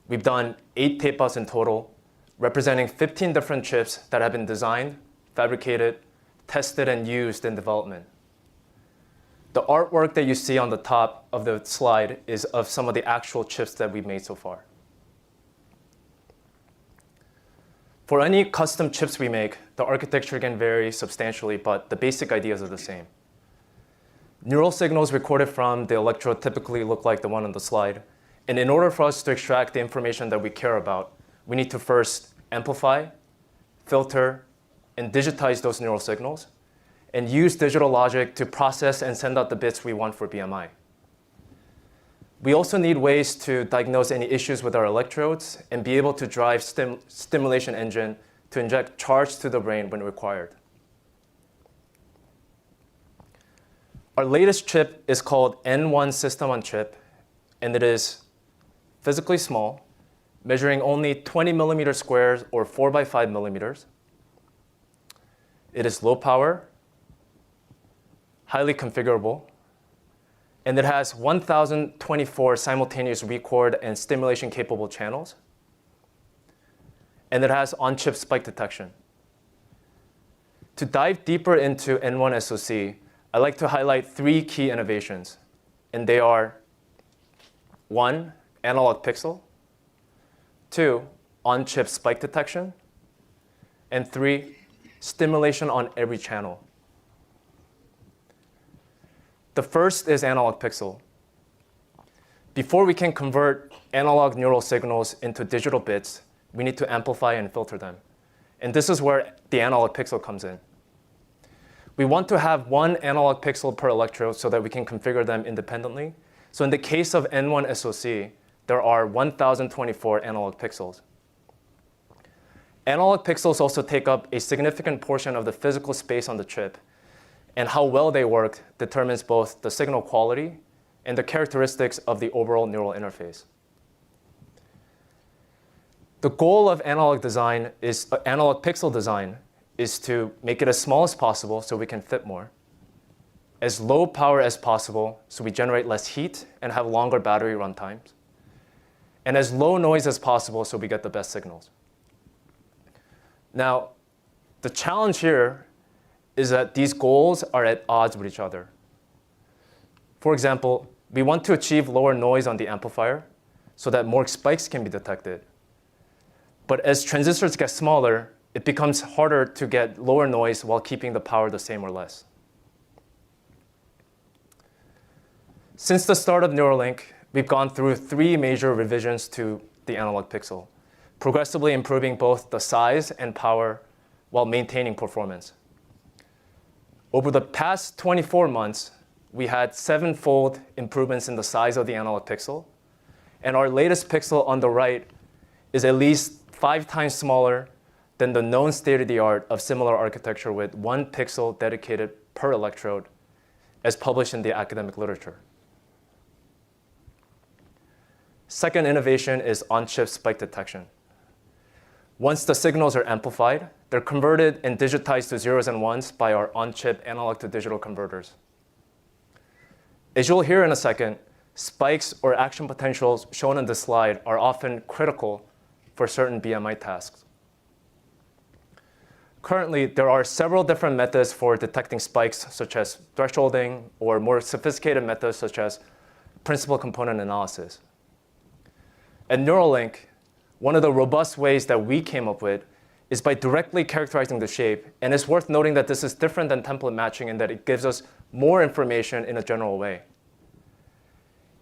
we've done 8 tape outs in total, representing 15 different chips that have been designed, fabricated, tested, and used in development. The artwork that you see on the top of the slide is of some of the actual chips that we've made so far. For any custom chips we make, the architecture can vary substantially, but the basic ideas are the same. Neural signals recorded from the electrode typically look like the one on the slide. And in order for us to extract the information that we care about, we need to first amplify, filter, and digitize those neural signals, and use digital logic to process and send out the bits we want for BMI. We also need ways to diagnose any issues with our electrodes and be able to drive stimulation engine to inject charge to the brain when required. Our latest chip is called N1 System on Chip, and it is physically small, measuring only 20 millimeters squared or 4 by 5 millimeters. It is low power, highly configurable, and it has 1,024 simultaneous record and stimulation capable channels. And it has on-chip spike detection. To dive deeper into N1 SoC, I'd like to highlight 3 key innovations, and they are 1, analog pixel, 2, on-chip spike detection, and 3, stimulation on every channel. The first is analog pixel. Before we can convert analog neural signals into digital bits, we need to amplify and filter them. And this is where the analog pixel comes in. We want to have 1 analog pixel per electrode so that we can configure them independently. So in the case of N1 SoC, there are 1,024 analog pixels. Analog pixels also take up a significant portion of the physical space on the chip, and how well they work determines both the signal quality and the characteristics of the overall neural interface. The goal of analog pixel design is to make it as small as possible so we can fit more, as low power as possible so we generate less heat and have longer battery run times, and as low noise as possible so we get the best signals. Now, the challenge here is that these goals are at odds with each other. For example, we want to achieve lower noise on the amplifier so that more spikes can be detected. But as transistors get smaller, it becomes harder to get lower noise while keeping the power the same or less. Since the start of Neuralink, we've gone through 3 major revisions to the analog pixel, progressively improving both the size and power while maintaining performance. Over the past 24 months, we had 7-fold improvements in the size of the analog pixel, and our latest pixel on the right is at least 5 times smaller than the known state-of-the-art of similar architecture with 1 pixel dedicated per electrode, as published in the academic literature. Second innovation is on-chip spike detection. Once the signals are amplified, they're converted and digitized to zeros and ones by our on-chip analog-to-digital converters. As you'll hear in a second, spikes or action potentials shown on this slide are often critical for certain BMI tasks. Currently, there are several different methods for detecting spikes, such as thresholding, or more sophisticated methods such as principal component analysis. At Neuralink, one of the robust ways that we came up with is by directly characterizing the shape, and it's worth noting that this is different than template matching in that it gives us more information in a general way.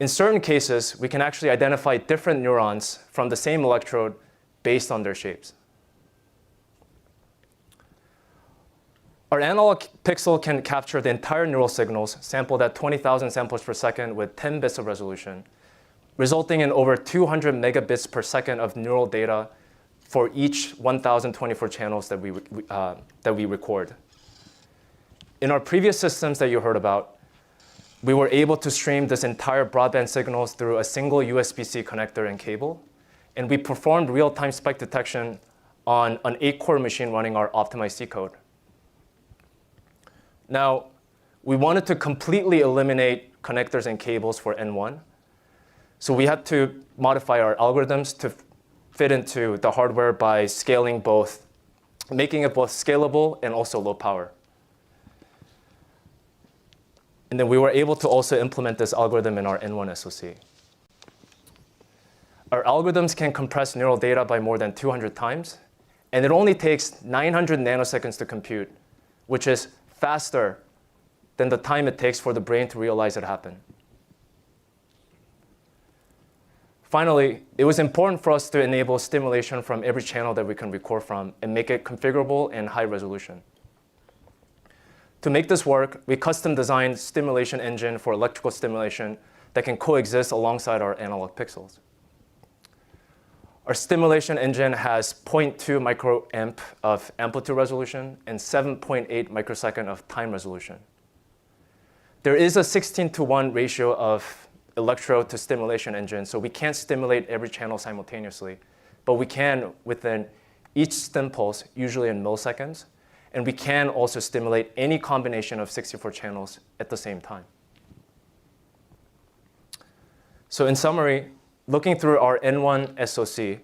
In certain cases, we can actually identify different neurons from the same electrode based on their shapes. Our analog pixel can capture the entire neural signals sampled at 20,000 samples per second with 10 bits of resolution, resulting in over 200 megabits per second of neural data for each 1,024 channels that we record. In our previous systems that you heard about, we were able to stream this entire broadband signals through a single USB-C connector and cable, and we performed real-time spike detection on an 8-core machine running our optimized C code. Now, we wanted to completely eliminate connectors and cables for N1, so we had to modify our algorithms to fit into the hardware by scaling both, making it both scalable and also low power. And then we were able to also implement this algorithm in our N1 SoC. Our algorithms can compress neural data by more than 200 times, and it only takes 900 nanoseconds to compute, which is faster than the time it takes for the brain to realize it happened. Finally, it was important for us to enable stimulation from every channel that we can record from and make it configurable and high resolution. To make this work, we custom designed stimulation engine for electrical stimulation that can coexist alongside our analog pixels. Our stimulation engine has 0.2 microamp of amplitude resolution and 7.8 microsecond of time resolution. There is a 16:1 ratio of electrode to stimulation engine, so we can't stimulate every channel simultaneously, but we can within each stim pulse, usually in milliseconds, and we can also stimulate any combination of 64 channels at the same time. So in summary, looking through our N1 SoC,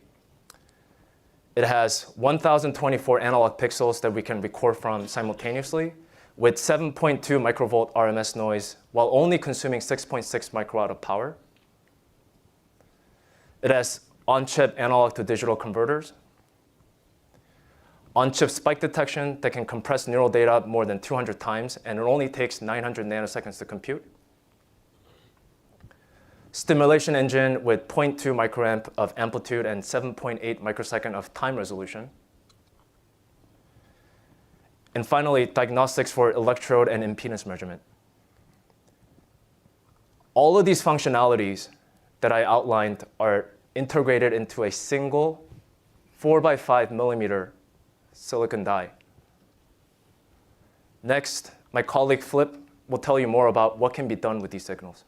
it has 1,024 analog pixels that we can record from simultaneously with 7.2 microvolt RMS noise while only consuming 6.6 microwatt of power. It has on-chip analog to digital converters, on-chip spike detection that can compress neural data more than 200 times, and it only takes 900 nanoseconds to compute. Stimulation engine with 0.2 microamp of amplitude and 7.8 microsecond of time resolution. And finally, diagnostics for electrode and impedance measurement. All of these functionalities that I outlined are integrated into a single 4x5 millimeter silicon die. Next, my colleague Flip will tell you more about what can be done with these signals.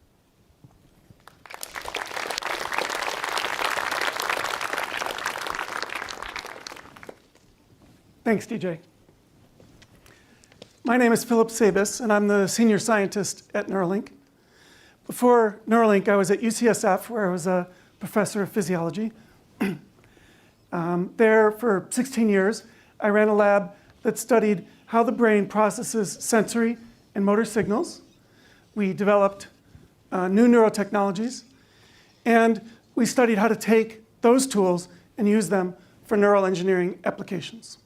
Thanks, DJ. My name is Philip Sabis, and I'm the senior scientist at Neuralink. Before Neuralink, I was at UCSF, where I was a professor of physiology. There, for 16 years, I ran a lab that studied how the brain processes sensory and motor signals. We developed new neurotechnologies, and we studied how to take those tools and use them for neural engineering applications.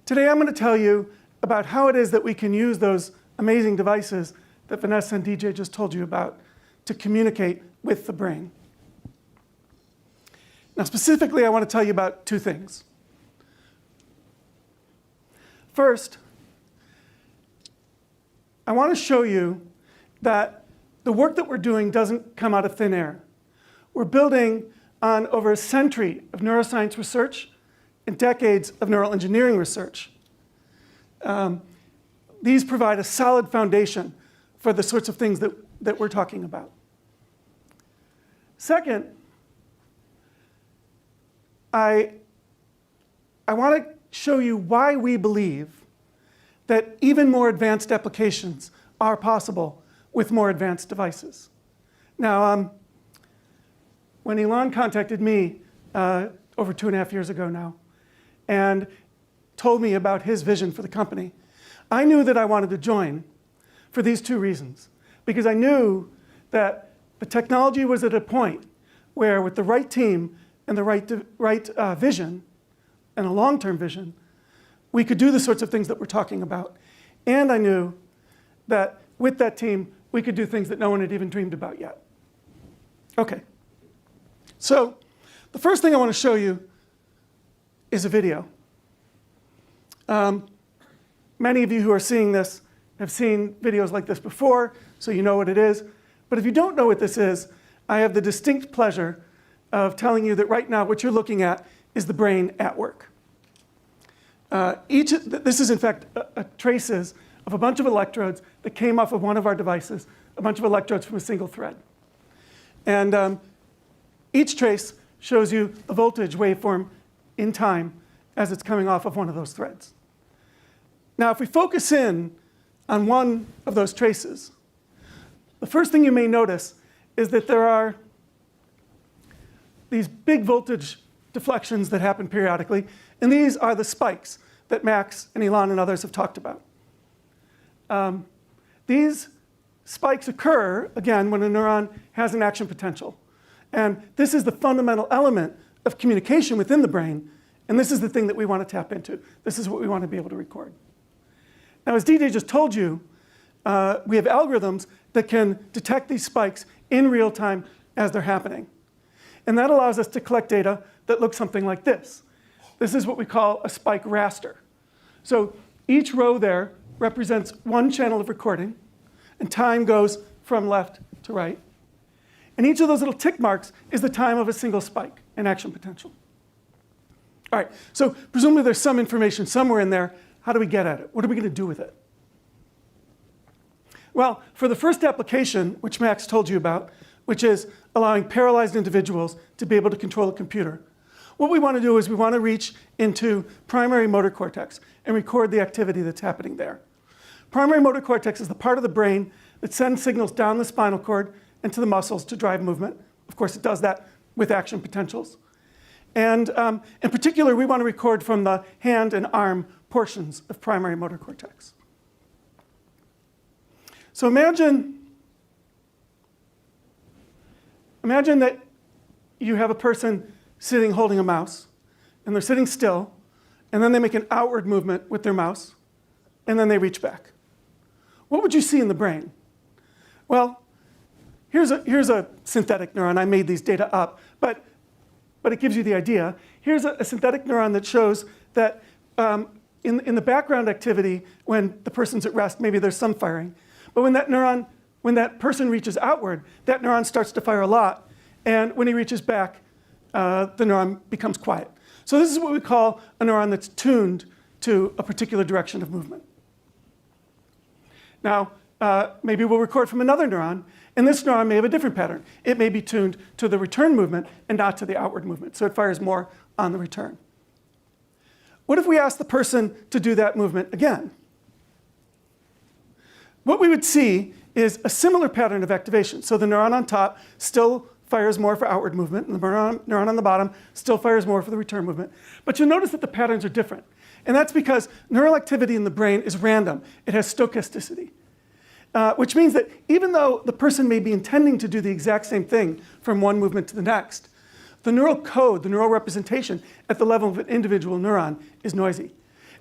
Today I'm going to tell you about how it is that we can use those amazing devices that Vanessa and DJ just told you about to communicate with the brain. Now specifically, I want to tell you about two things. First, I want to show you that the work that we're doing doesn't come out of thin air. We're building on over a century of neuroscience research and decades of neural engineering research. These provide a solid foundation for the sorts of things that we're talking about. Second, I want to show you why we believe that even more advanced applications are possible with more advanced devices. Now, when Elon contacted me over 2.5 years ago now and told me about his vision for the company, I knew that I wanted to join for these two reasons. Because I knew that the technology was at a point where with the right team and the right vision and a long-term vision, we could do the sorts of things that we're talking about. And I knew that with that team, we could do things that no one had even dreamed about yet. Okay. So the first thing I want to show you is a video. Many of you who are seeing this have seen videos like this before, so you know what it is. But if you don't know what this is, I have the distinct pleasure of telling you that right now what you're looking at is the brain at work. This is, in fact, traces of a bunch of electrodes that came off of one of our devices, a bunch of electrodes from a single thread. And each trace shows you the voltage waveform in time as it's coming off of one of those threads. Now, if we focus in on one of those traces, the first thing you may notice is that there are these big voltage deflections that happen periodically, and these are the spikes that Max and Elon and others have talked about. These spikes occur, again, when a neuron has an action potential. And this is the fundamental element of communication within the brain, and this is the thing that we want to tap into. This is what we want to be able to record. Now, as DJ just told you, we have algorithms that can detect these spikes in real time as they're happening. And that allows us to collect data that looks something like this. This is what we call a spike raster. So each row there represents one channel of recording, and time goes from left to right. And each of those little tick marks is the time of a single spike in action potential. All right, so presumably there's some information somewhere in there. How do we get at it? What are we going to do with it? Well, for the first application, which Max told you about, which is allowing paralyzed individuals to be able to control a computer, what we want to do is we want to reach into primary motor cortex and record the activity that's happening there. Primary motor cortex is the part of the brain that sends signals down the spinal cord and to the muscles to drive movement. Of course, it does that with action potentials. And in particular, we want to record from the hand and arm portions of primary motor cortex. So imagine that you have a person sitting holding a mouse, and they're sitting still, and then they make an outward movement with their mouse, and then they reach back. What would you see in the brain? Well, here's a synthetic neuron. I made these data up, but it gives you the idea. Here's a synthetic neuron that shows that in the background activity, when the person's at rest, maybe there's some firing. But when that person reaches outward, that neuron starts to fire a lot. And when he reaches back, the neuron becomes quiet. So this is what we call a neuron that's tuned to a particular direction of movement. Now, maybe we'll record from another neuron, and this neuron may have a different pattern. It may be tuned to the return movement and not to the outward movement, so it fires more on the return. What if we asked the person to do that movement again? What we would see is a similar pattern of activation. So the neuron on top still fires more for outward movement, and the neuron on the bottom still fires more for the return movement. But you'll notice that the patterns are different. And that's because neural activity in the brain is random. It has stochasticity, which means that even though the person may be intending to do the exact same thing from one movement to the next, the neural code, the neural representation at the level of an individual neuron is noisy.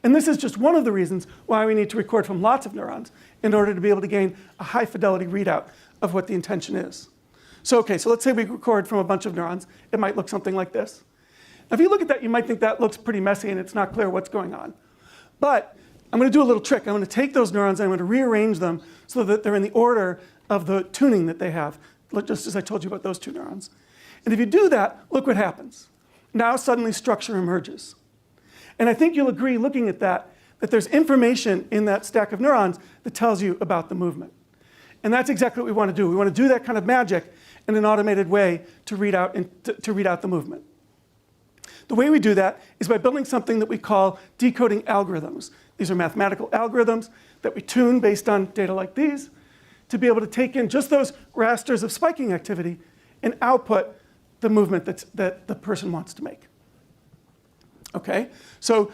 And this is just one of the reasons why we need to record from lots of neurons in order to be able to gain a high fidelity readout of what the intention is. So let's say we record from a bunch of neurons. It might look something like this. Now, if you look at that, you might think that looks pretty messy and it's not clear what's going on. But I'm going to do a little trick. I'm going to take those neurons and I'm going to rearrange them so that they're in the order of the tuning that they have, just as I told you about those two neurons. And if you do that, look what happens. Now suddenly structure emerges. And I think you'll agree, looking at that there's information in that stack of neurons that tells you about the movement. And that's exactly what we want to do. We want to do that kind of magic in an automated way to read out the movement. The way we do that is by building something that we call decoding algorithms. These are mathematical algorithms that we tune based on data like these to be able to take in just those rasters of spiking activity and output the movement that the person wants to make. Okay, so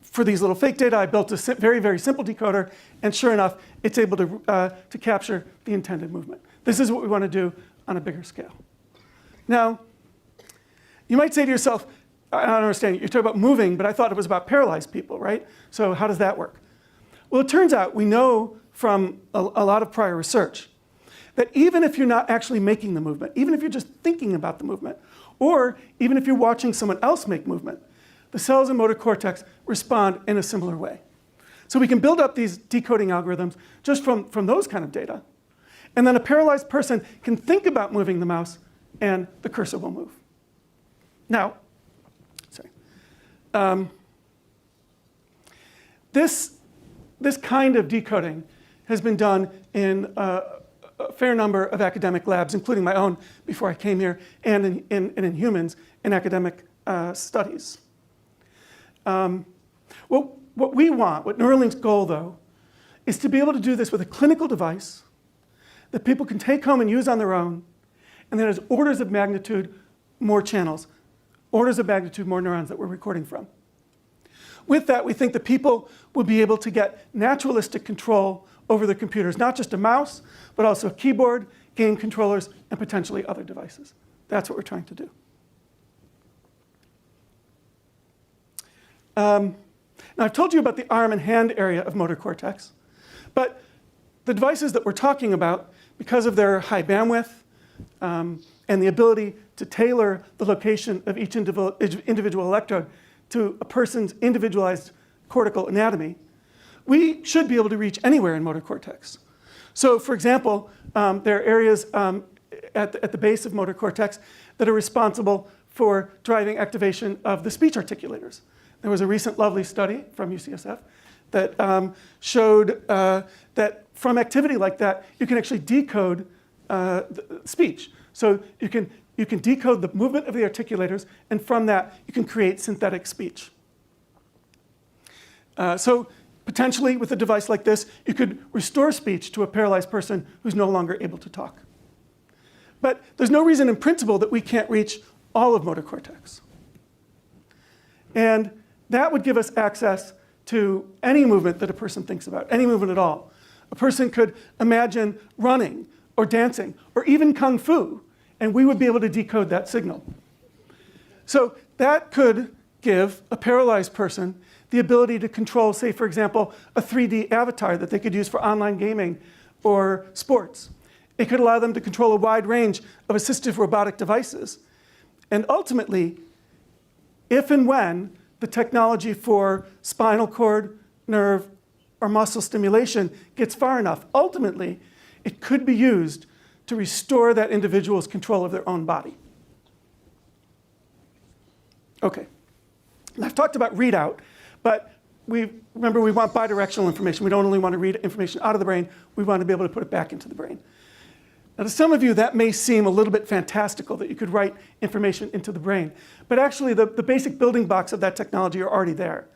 for these little fake data, I built a very, very simple decoder, and sure enough, it's able to capture the intended movement. This is what we want to do on a bigger scale. Now, you might say to yourself, I don't understand, you're talking about moving, but I thought it was about paralyzed people, right? So how does that work? Well, it turns out we know from a lot of prior research that even if you're not actually making the movement, even if you're just thinking about the movement, or even if you're watching someone else make movement, the cells in motor cortex respond in a similar way. So we can build up these decoding algorithms just from those kind of data. And then a paralyzed person can think about moving the mouse, and the cursor will move. Now, this kind of decoding has been done in a fair number of academic labs, including my own before I came here, and in humans in academic studies. What we want, what Neuralink's goal, though, is to be able to do this with a clinical device that people can take home and use on their own, and that has orders of magnitude more channels, orders of magnitude more neurons that we're recording from. With that, we think that people will be able to get naturalistic control over their computers, not just a mouse, but also a keyboard, game controllers, and potentially other devices. That's what we're trying to do. Now, I've told you about the arm and hand area of motor cortex, but the devices that we're talking about, because of their high bandwidth and the ability to tailor the location of each individual electrode to a person's individualized cortical anatomy, we should be able to reach anywhere in motor cortex. So, for example, there are areas at the base of motor cortex that are responsible for driving activation of the speech articulators. There was a recent lovely study from UCSF that showed that from activity like that, you can actually decode speech. So you can decode the movement of the articulators, and from that, you can create synthetic speech. So potentially, with a device like this, you could restore speech to a paralyzed person who's no longer able to talk. But there's no reason in principle that we can't reach all of motor cortex. And that would give us access to any movement that a person thinks about, any movement at all. A person could imagine running or dancing or even kung fu, and we would be able to decode that signal. So that could give a paralyzed person the ability to control, say, for example, a 3D avatar that they could use for online gaming or sports. It could allow them to control a wide range of assistive robotic devices. And ultimately, if and when the technology for spinal cord, nerve, or muscle stimulation gets far enough, ultimately, it could be used to restore that individual's control of their own body. Okay, I've talked about readout, but remember we want bidirectional information. We don't only want to read information out of the brain, we want to be able to put it back into the brain. Now, to some of you, that may seem a little bit fantastical that you could write information into the brain. But actually, the basic building blocks of that technology are already there.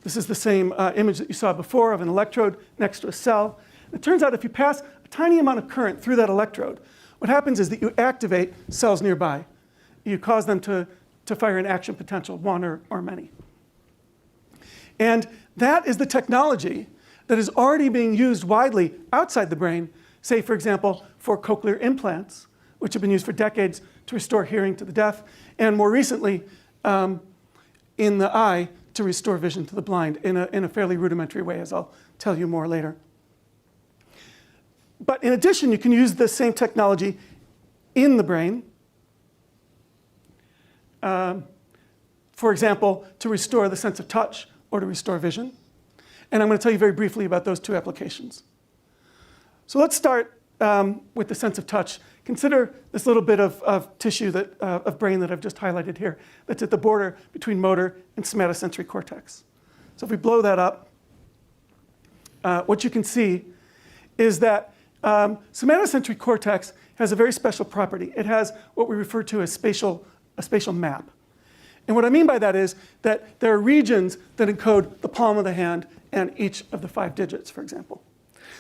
This is the same image that you saw before of an electrode next to a cell. It turns out if you pass a tiny amount of current through that electrode, what happens is that you activate cells nearby. You cause them to fire an action potential, one or many. And that is the technology that is already being used widely outside the brain, say, for example, for cochlear implants, which have been used for decades to restore hearing to the deaf, and more recently, in the eye, to restore vision to the blind in a fairly rudimentary way, as I'll tell you more later. But in addition, you can use the same technology in the brain, for example, to restore the sense of touch or to restore vision. And I'm going to tell you very briefly about those two applications. So let's start with the sense of touch. Consider this little bit of tissue of brain that I've just highlighted here that's at the border between motor and somatosensory cortex. So if we blow that up, what you can see is that somatosensory cortex has a very special property. It has what we refer to as a spatial map. And what I mean by that is that there are regions that encode the palm of the hand and each of the 5 digits, for example.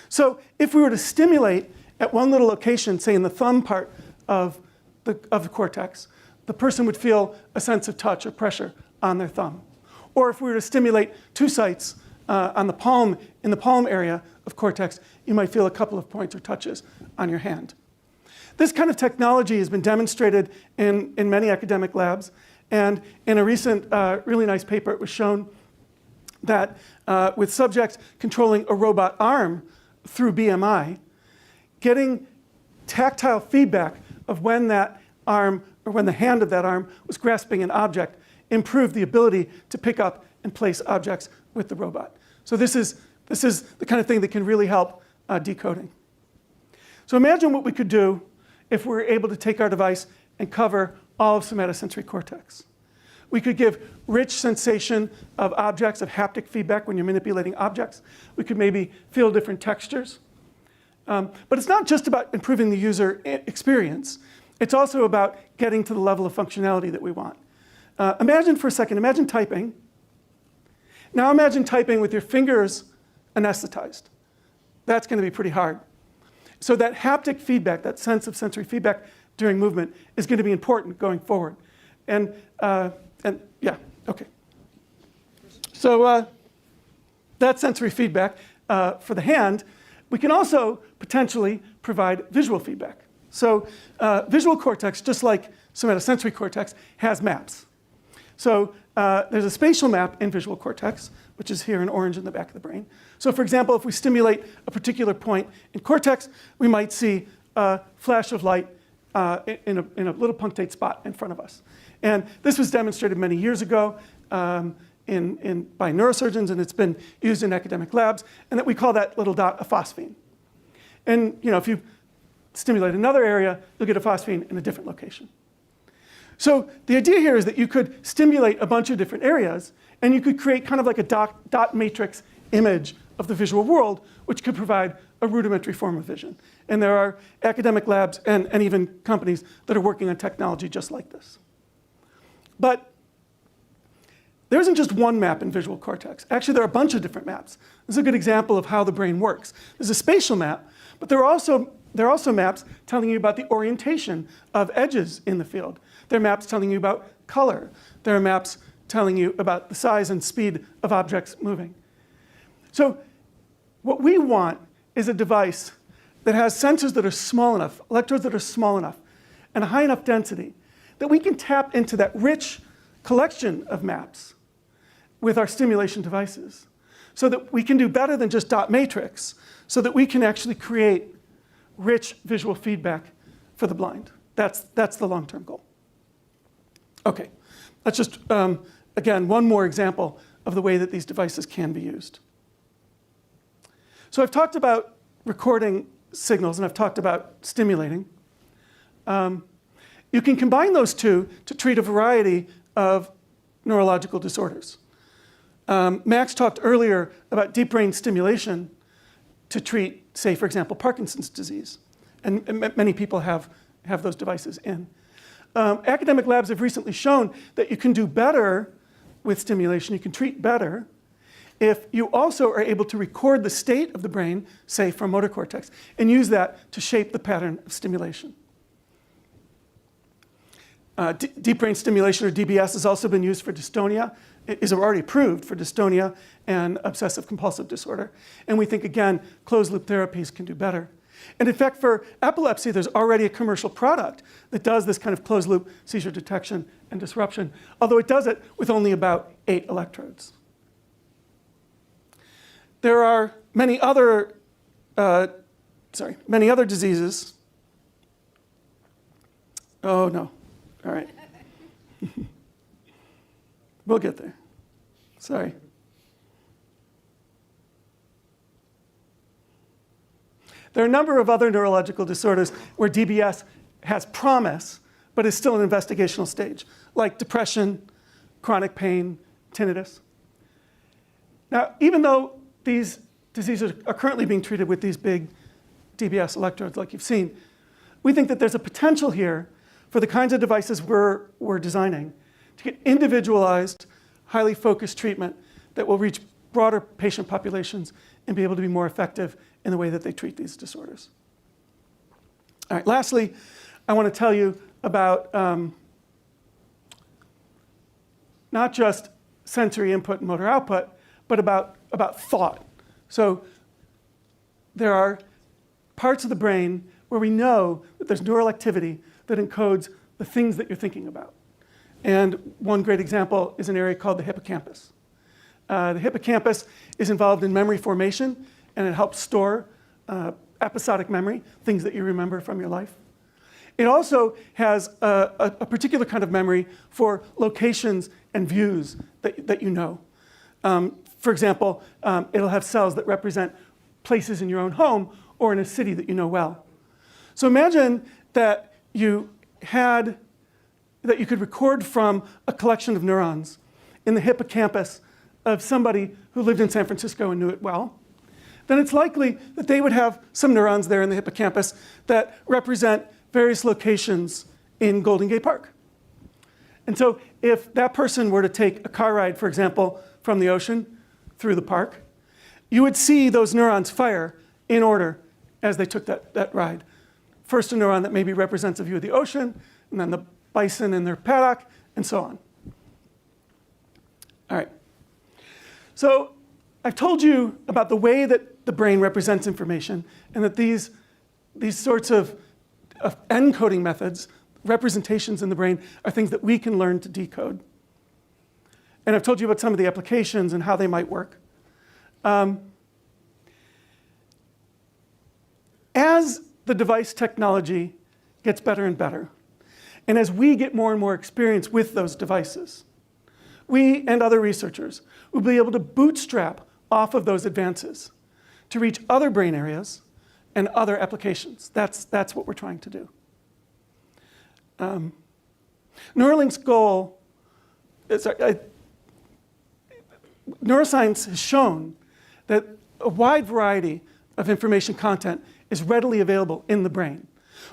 So if we were to stimulate at one little location, say in the thumb part of the cortex, the person would feel a sense of touch or pressure on their thumb. Or if we were to stimulate 2 sites in the palm area of cortex, you might feel a couple of points or touches on your hand. This kind of technology has been demonstrated in many academic labs. And in a recent really nice paper, it was shown that with subjects controlling a robot arm through BMI, getting tactile feedback of when that arm or when the hand of that arm was grasping an object improved the ability to pick up and place objects with the robot. So this is the kind of thing that can really help decoding. So imagine what we could do if we were able to take our device and cover all of somatosensory cortex. We could give rich sensation of objects, of haptic feedback when you're manipulating objects. We could maybe feel different textures. But it's not just about improving the user experience. It's also about getting to the level of functionality that we want. Imagine for a second, imagine typing. Now imagine typing with your fingers anesthetized. That's going to be pretty hard. So that haptic feedback, that sense of sensory feedback during movement is going to be important going forward. And yeah, okay. So that sensory feedback for the hand, we can also potentially provide visual feedback. So visual cortex, just like somatosensory cortex, has maps. So there's a spatial map in visual cortex, which is here in orange in the back of the brain. So for example, if we stimulate a particular point in cortex, we might see a flash of light in a little punctate spot in front of us. And this was demonstrated many years ago by neurosurgeons, and it's been used in academic labs, and that we call that little dot a phosphene. And if you stimulate another area, you'll get a phosphene in a different location. So the idea here is that you could stimulate a bunch of different areas, and you could create kind of like a dot matrix image of the visual world, which could provide a rudimentary form of vision. And there are academic labs and even companies that are working on technology just like this. But there isn't just one map in visual cortex. Actually, there are a bunch of different maps. This is a good example of how the brain works. There's a spatial map, but there are also maps telling you about the orientation of edges in the field. There are maps telling you about color. There are maps telling you about the size and speed of objects moving. So what we want is a device that has sensors that are small enough, electrodes that are small enough, and a high enough density that we can tap into that rich collection of maps with our stimulation devices so that we can do better than just dot matrix, so that we can actually create rich visual feedback for the blind. That's the long-term goal. Okay, let's just, again, one more example of the way that these devices can be used. So I've talked about recording signals, and I've talked about stimulating. You can combine those two to treat a variety of neurological disorders. Max talked earlier about deep brain stimulation. to treat, say, for example, Parkinson's disease. And many people have those devices in. Academic labs have recently shown that you can do better with stimulation, you can treat better, if you also are able to record the state of the brain, say from motor cortex, and use that to shape the pattern of stimulation. Deep brain stimulation, or DBS, has also been used for dystonia. It is already approved for dystonia and obsessive compulsive disorder. And we think, again, closed loop therapies can do better. And in fact, for epilepsy, there's already a commercial product that does this kind of closed loop seizure detection and disruption, although it does it with only about 8 electrodes. There are many other diseases. Oh, no. All right. We'll get there. Sorry. There are a number of other neurological disorders where DBS has promise, but is still an investigational stage, like depression, chronic pain, tinnitus. Now, even though these diseases are currently being treated with these big DBS electrodes, like you've seen, we think that there's a potential here for the kinds of devices we're designing to get individualized, highly focused treatment that will reach broader patient populations and be able to be more effective in the way that they treat these disorders. All right, lastly, I want to tell you about not just sensory input and motor output, but about thought. So there are parts of the brain where we know that there's neural activity that encodes the things that you're thinking about. And one great example is an area called the hippocampus. The hippocampus is involved in memory formation, and it helps store episodic memory, things that you remember from your life. It also has a particular kind of memory for locations and views that you know. For example, it'll have cells that represent places in your own home or in a city that you know well. So imagine that you could record from a collection of neurons in the hippocampus of somebody who lived in San Francisco and knew it well. Then it's likely that they would have some neurons there in the hippocampus that represent various locations in Golden Gate Park. And so if that person were to take a car ride, for example, from the ocean through the park, you would see those neurons fire in order as they took that ride. First a neuron that maybe represents a view of the ocean, and then the bison in their paddock, and so on. All right. So I've told you about the way that the brain represents information, and that these sorts of encoding methods, representations in the brain, are things that we can learn to decode. And I've told you about some of the applications and how they might work. As the device technology gets better and better, and as we get more and more experience with those devices, we and other researchers will be able to bootstrap off of those advances to reach other brain areas and other applications. That's what we're trying to do. Neuralink's goal is, neuroscience has shown that a wide variety of information content is readily available in the brain.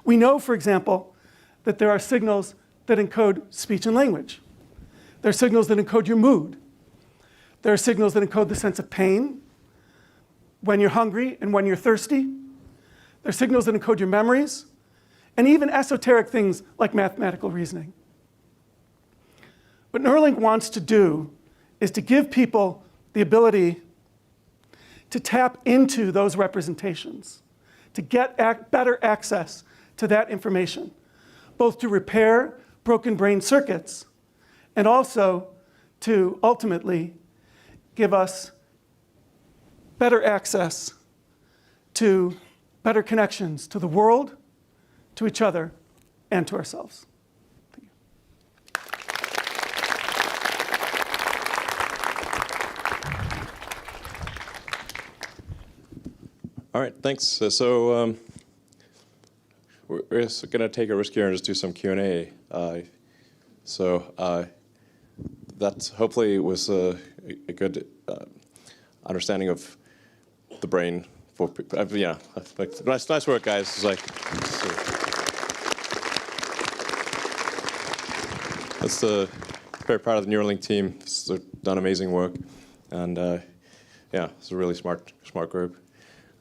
We know, for example, that there are signals that encode speech and language. There are signals that encode your mood. There are signals that encode the sense of pain, when you're hungry and when you're thirsty. There are signals that encode your memories, and even esoteric things like mathematical reasoning. What Neuralink wants to do is to give people the ability to tap into those representations, to get better access to that information, both to repair broken brain circuits and also to ultimately give us better access to better connections to the world, to each other, and to ourselves. Thank you. All right, thanks. We're just going to take a risk here and just do some Q&A. That hopefully was a good understanding of the brain for yeah, like, nice work, guys. It's like, that's very proud of the Neuralink team. They've done amazing work, and yeah, it's a really smart group.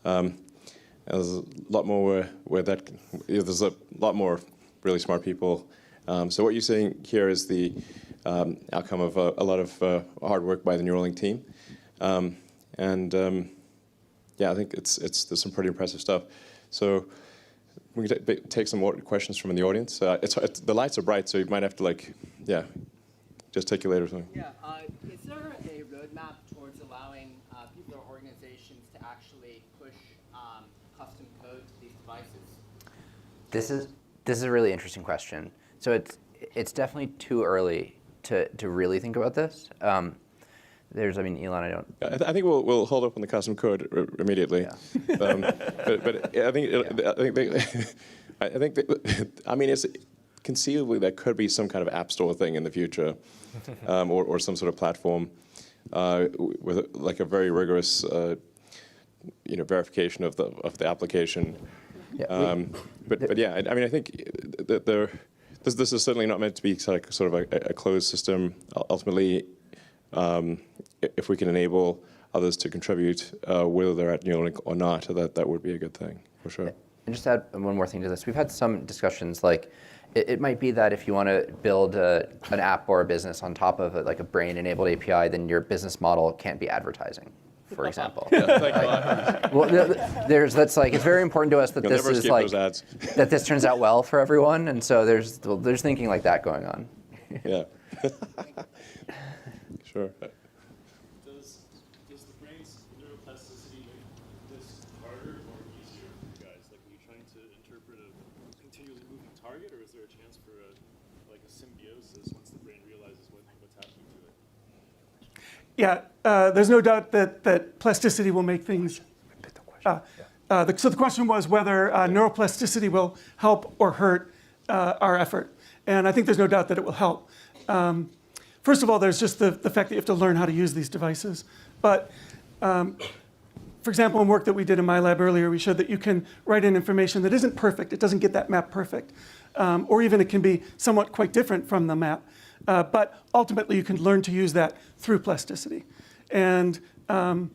There's a lot more there's a lot more really smart people. So what you're seeing here is the outcome of a lot of hard work by the Neuralink team, yeah, I think there's some pretty impressive stuff. So we can take some more questions from the audience. The lights are bright, so you might have to just take you later or something. Yeah, is there a roadmap towards allowing people or organizations to actually push custom code to these devices? This is a really interesting question. So it's definitely too early to really think about this. Elon, I don't. I think we'll hold up on the custom code immediately. Yeah. But I think it's conceivably there could be some kind of app store thing in the future, or some sort of platform with like a very rigorous verification of the application. Yeah, but yeah, I think that this is certainly not meant to be sort of a closed system. Ultimately, if we can enable others to contribute, whether they're at Neuralink or not, that would be a good thing, for sure. And just to add one more thing to this, we've had some discussions like, it might be that if you want to build an app or a business on top of like a brain-enabled API, then your business model can't be advertising, for example. That's like, it's very important to us that this is like, that this turns out well for everyone, and so there's thinking like that going on. Yeah. Sure. Does the brain's neuroplasticity make this harder or easier for you guys? Like, are you trying to interpret a continually moving target, or is there a chance for a symbiosis once the brain realizes what's happening to it? Yeah, there's no doubt that plasticity will make things. Repeat the question. So the question was whether neuroplasticity will help or hurt our effort, and I think there's no doubt that it will help. First of all, there's just the fact that you have to learn how to use these devices. But for example, in work that we did in my lab earlier, we showed that you can write in information that isn't perfect. It doesn't get that map perfect. Or even it can be somewhat quite different from the map. But ultimately, you can learn to use that through plasticity. And there's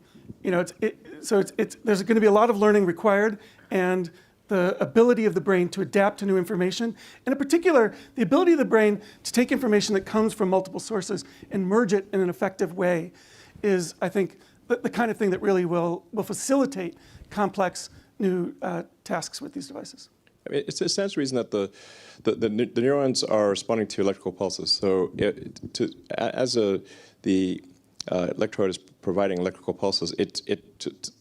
going to be a lot of learning required, and the ability of the brain to adapt to new information, and in particular, the ability of the brain to take information that comes from multiple sources and merge it in an effective way is, I think, the kind of thing that really will facilitate complex new tasks with these devices. I mean, it stands to reason that the neurons are responding to electrical pulses. So the electrode is providing electrical pulses, to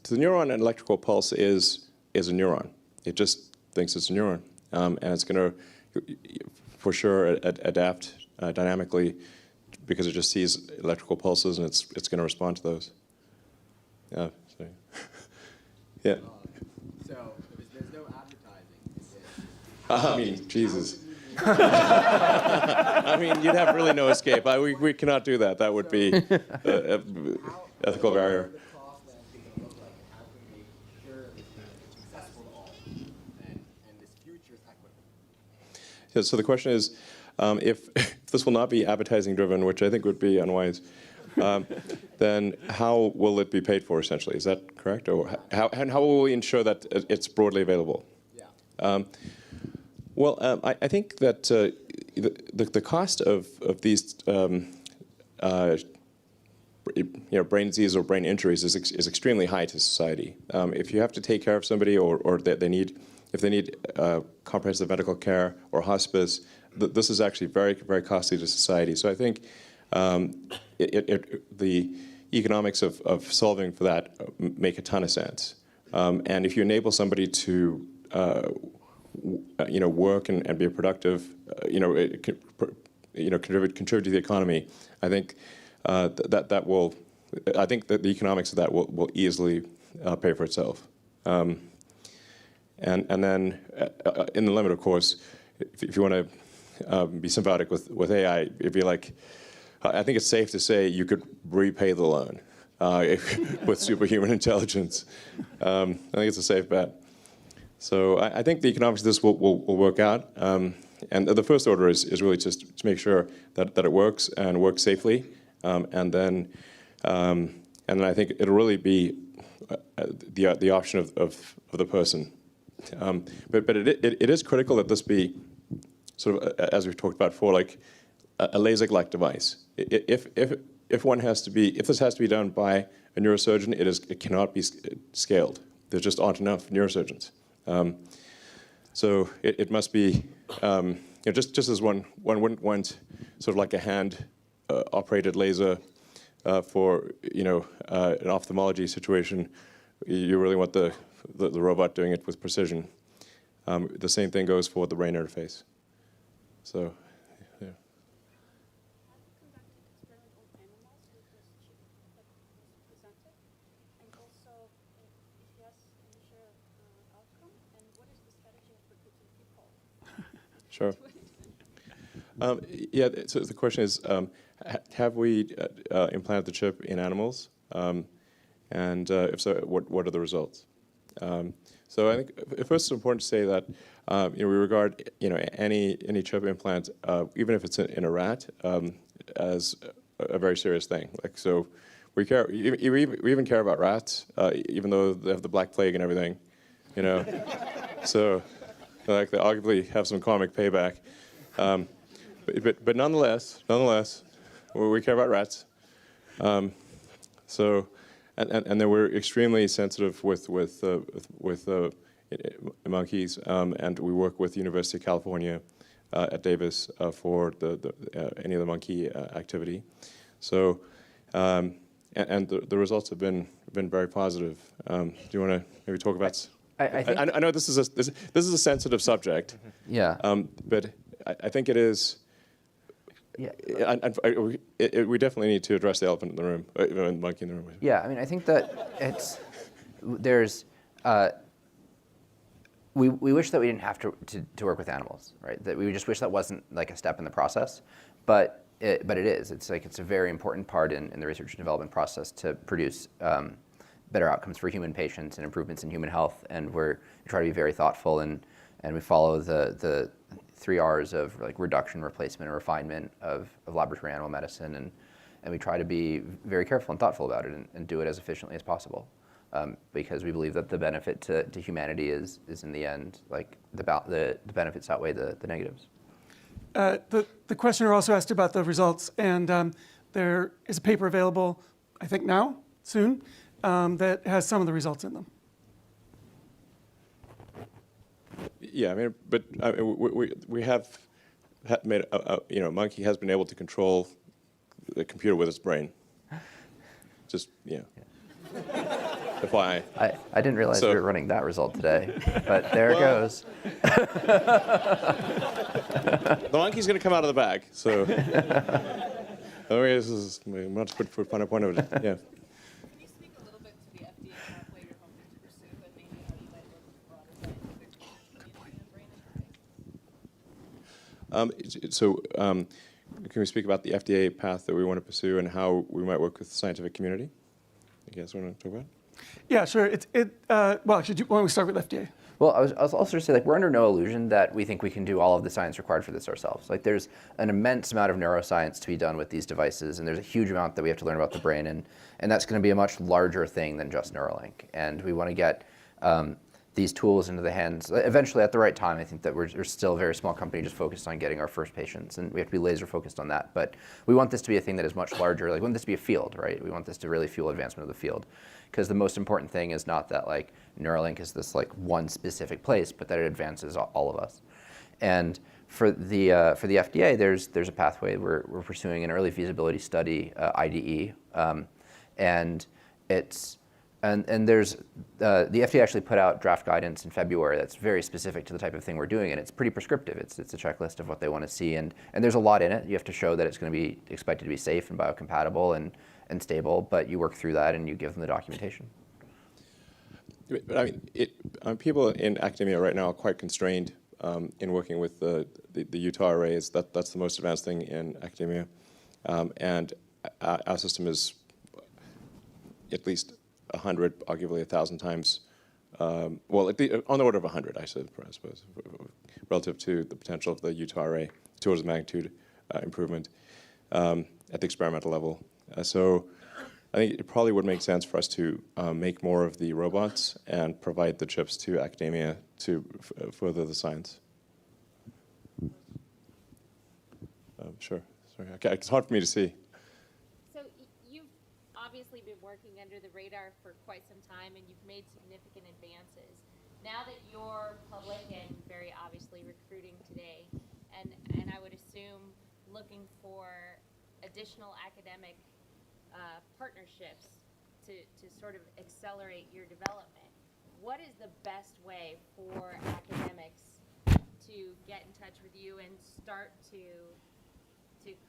the neuron, an electrical pulse is a neuron. It just thinks it's a neuron, and it's going to, for sure, adapt dynamically because it just sees electrical pulses, and it's going to respond to those. Yeah. So, yeah. So there's no advertising. I mean, Jesus. I mean, you'd have really no escape. We cannot do that. That would be an ethical barrier. Yeah, so the question is, if this will not be advertising driven, which I think would be unwise, then how will it be paid for, essentially? Is that correct? Or how will we ensure that it's broadly available? Yeah. I think that the cost of these brain disease or brain injuries is extremely high to society. If you have to take care of somebody, or if they need comprehensive medical care or hospice, this is actually very, very costly to society. So I think the economics of solving for that make a ton of sense. And if you enable somebody to work and be productive, contribute to the economy, I think that will. I think that the economics of that will easily pay for itself. And then, in the limit, of course, if you want to be symbiotic with AI, it'd be like, I think it's safe to say you could repay the loan. with superhuman intelligence. I think it's a safe bet. So I think the economics of this will work out. And the first order is really just to make sure that it works and works safely. And then I think it'll really be the option of the person. But it is critical that this be sort of, as we've talked about before, like a LASIK-like device. If this has to be done by a neurosurgeon, it cannot be scaled. There just aren't enough neurosurgeons. So it must be, just as one wouldn't want sort of like a hand operated laser for an ophthalmology situation. You really want the robot doing it with precision. The same thing goes for the brain interface. So, yeah. Sure. Yeah, so the question is, have we implanted the chip in animals? And if so, what are the results? So I think first it's important to say that we regard any chip implant, even if it's in a rat, as a very serious thing. Like, so we care. We even care about rats, even though they have the Black Plague and everything. So like they arguably have some karmic payback. But nonetheless, we care about rats. So, and then we're extremely sensitive with monkeys, and we work with the University of California at Davis for any of the monkey activity. So, and the results have been very positive. Do you want to maybe talk about? I know this is a sensitive subject. Yeah. But I think it is. Yeah. We definitely need to address the elephant in the room, the monkey in the room. Yeah, I mean, I think that we wish that we didn't have to work with animals, right? That we just wish that wasn't like a step in the process, but it is. It's a very important part in the research and development process to produce better outcomes for human patients and improvements in human health. And we try to be very thoughtful and we follow the 3 R's of like reduction, replacement, and refinement of laboratory animal medicine, and we try to be very careful and thoughtful about it and do it as efficiently as possible, because we believe that the benefit to humanity is in the end like the benefits outweigh the negatives. The questioner also asked about the results, and there is a paper available, I think now, soon, that has some of the results in them. Yeah, I mean, but we have made a monkey has been able to control the computer with its brain. Just FYI. I didn't realize we were running that result today, but there it goes. The monkey's going to come out of the bag, so. This is not to put fun point of it. Yeah. Can we speak about the FDA path that we want to pursue and how we might work with the scientific community? You guys want to talk about it? Yeah, sure. Well, actually, why don't we start with FDA? Well, I was also going to say, like, we're under no illusion that we think we can do all of the science required for this ourselves. Like, there's an immense amount of neuroscience to be done with these devices, and there's a huge amount that we have to learn about the brain, and that's going to be a much larger thing than just Neuralink. And we want to get these tools into the hands eventually at the right time. I think that we're still a very small company just focused on getting our first patients, and we have to be laser focused on that. But we want this to be a thing that is much larger. Like, we want this to be a field, right? We want this to really fuel advancement of the field, because the most important thing is not that like Neuralink is this like one specific place, but that it advances all of us. And for the FDA, there's a pathway. We're pursuing an early feasibility study, IDE, and it's. And there's the FDA actually put out draft guidance in February that's very specific to the type of thing we're doing, and it's pretty prescriptive. It's a checklist of what they want to see, and there's a lot in it. You have to show that it's going to be expected to be safe and biocompatible and stable, but you work through that and you give them the documentation. But I mean, people in academia right now are quite constrained in working with the Utah arrays. That's the most advanced thing in academia, and our system is at least 100, arguably 1,000 times, well, on the order of 100, I suppose, relative to the potential of the Utah array, 2 orders of magnitude improvement at the experimental level. So I think it probably would make sense for us to make more of the robots and provide the chips to academia to further the science. Sure. Sorry. Okay. It's hard for me to see. So you've obviously been working under the radar for quite some time, and you've made significant advances. Now that you're public and very obviously recruiting today, and I would assume looking for additional academic partnerships to sort of accelerate your development, what is the best way for academics to get in touch with you and start to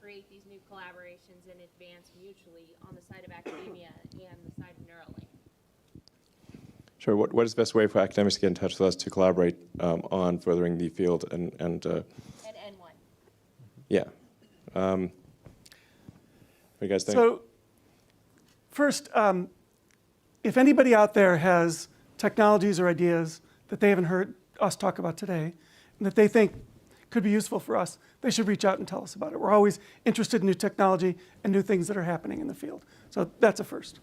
create these new collaborations and advance mutually on the side of academia and the side of Neuralink? Sure. What is the best way for academics to get in touch with us to collaborate on furthering the field and N1. Yeah. What do you guys think? So first, if anybody out there has technologies or ideas that they haven't heard us talk about today and that they think could be useful for us, they should reach out and tell us about it. We're always interested in new technology and new things that are happening in the field. So that's a first.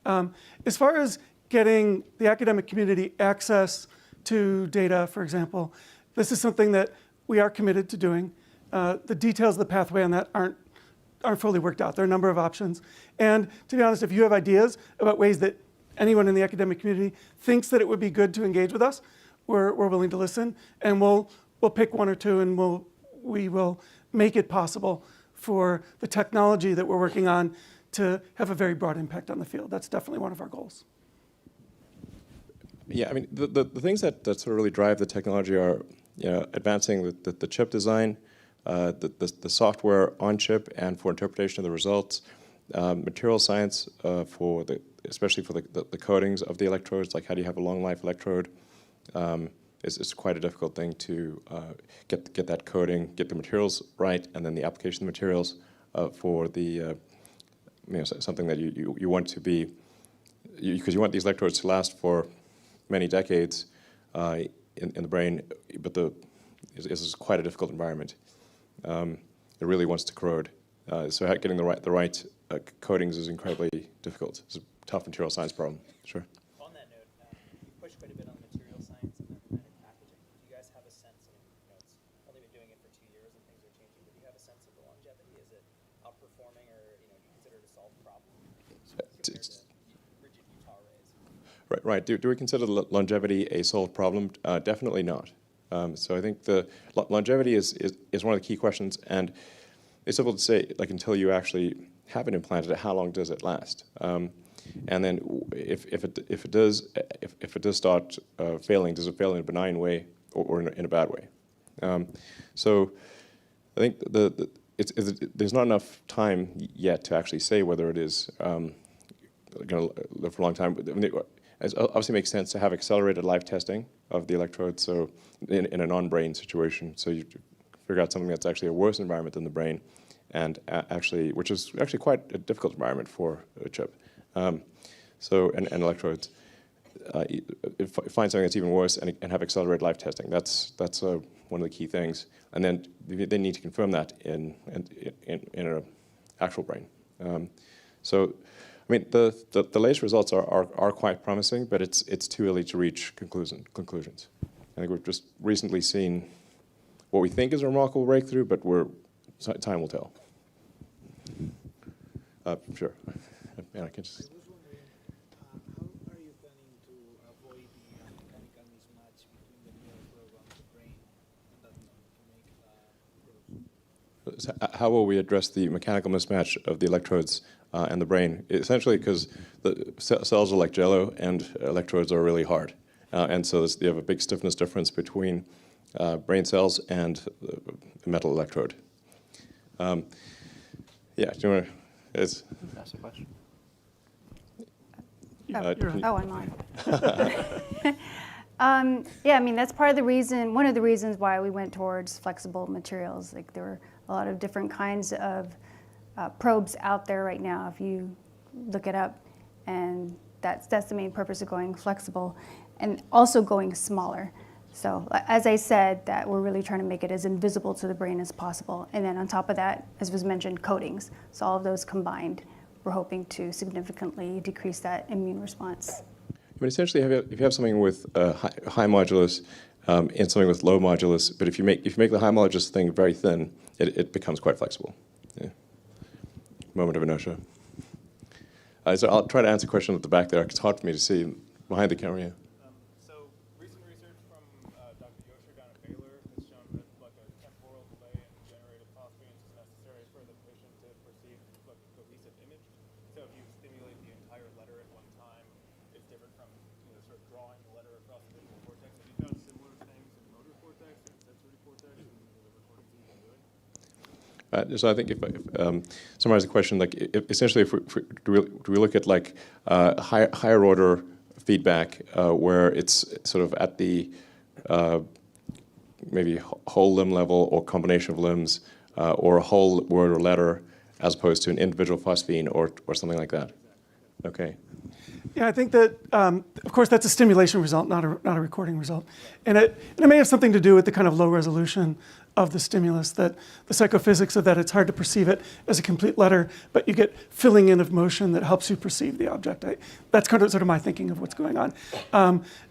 As far as getting the academic community access to data, for example, this is something that we are committed to doing. The details of the pathway on that aren't fully worked out. There are a number of options. And to be honest, if you have ideas about ways that anyone in the academic community thinks that it would be good to engage with us, we're willing to listen. And we'll pick 1 or 2 and we will make it possible for the technology that we're working on to have a very broad impact on the field. That's definitely one of our goals. Yeah, I mean, the things that sort of really drive the technology are, advancing the chip design, the software on chip and for interpretation of the results, material science especially for the coatings of the electrodes, like how do you have a long life electrode. It's quite a difficult thing to get that coating, get the materials right, and then the application of the materials for the something that you want to be, because you want these electrodes to last for many decades in the brain, but this is quite a difficult environment. It really wants to corrode, so getting the right coatings is incredibly difficult. It's a tough material science problem. Sure. On that note, you pushed quite a bit on material science and then packaging. Do you guys have a sense of, it's only been doing it for 2 years and things are changing, but do you have a sense of the longevity? Is it outperforming, or do you consider it a solved problem compared to rigid Utah arrays? Right. Do we consider longevity a solved problem? Definitely not. So I think the longevity is one of the key questions, and it's difficult to say, like, until you actually have it implanted, how long does it last? And then if it does start failing, does it fail in a benign way or in a bad way? So I think there's not enough time yet to actually say whether it is going to live for a long time. It obviously makes sense to have accelerated live testing of the electrodes, so in a non-brain situation, so you figure out something that's actually a worse environment than the brain, and which is actually quite a difficult environment for a chip. And electrodes, find something that's even worse and have accelerated live testing. That's one of the key things. And then they need to confirm that in an actual brain. So, I mean, the latest results are quite promising, but it's too early to reach conclusions. I think we've just recently seen what we think is a remarkable breakthrough, but time will tell. Sure. Yeah, I can just. I was wondering, how are you planning to avoid the mechanical mismatch between the neural probe and the brain, and that to make probes? How will we address the mechanical mismatch of the electrodes and the brain? Essentially, because the cells are like jello and electrodes are really hard, and so you have a big stiffness difference between brain cells and the metal electrode. Yeah, do you want to? Ask a question. I'm on. Yeah, I mean, that's part of the reason, one of the reasons why we went towards flexible materials. Like, there were a lot of different kinds of probes out there right now, if you look it up. And that's the main purpose of going flexible and also going smaller. So as I said, that we're really trying to make it as invisible to the brain as possible. And then on top of that, as was mentioned, coatings. So all of those combined, we're hoping to significantly decrease that immune response. But essentially, if you have something with high modulus and something with low modulus, but if you make the high modulus thing very thin, it becomes quite flexible. Yeah. Moment of inertia. So I'll try to answer a question at the back there. It's hard for me to see behind the camera here. So recent research from Dr. Yosher down at Baylor has shown that like a temporal delay in generated phosphines is necessary for the patient to perceive like a cohesive image. So if you stimulate the entire letter at one time, it's different from sort of drawing the letter across the visual cortex. Have you found similar things in motor cortex and sensory cortex in the recordings you've been doing? So I think if summarize the question, like essentially, do we look at like higher order feedback where it's sort of at the maybe whole limb level or combination of limbs or a whole word or letter as opposed to an individual phosphine or something like that? Okay. Yeah, I think that, of course, that's a stimulation result, not a recording result. And it may have something to do with the kind of low resolution of the stimulus, that the psychophysics of that, it's hard to perceive it as a complete letter, but you get filling in of motion that helps you perceive the object. That's kind of sort of my thinking of what's going on.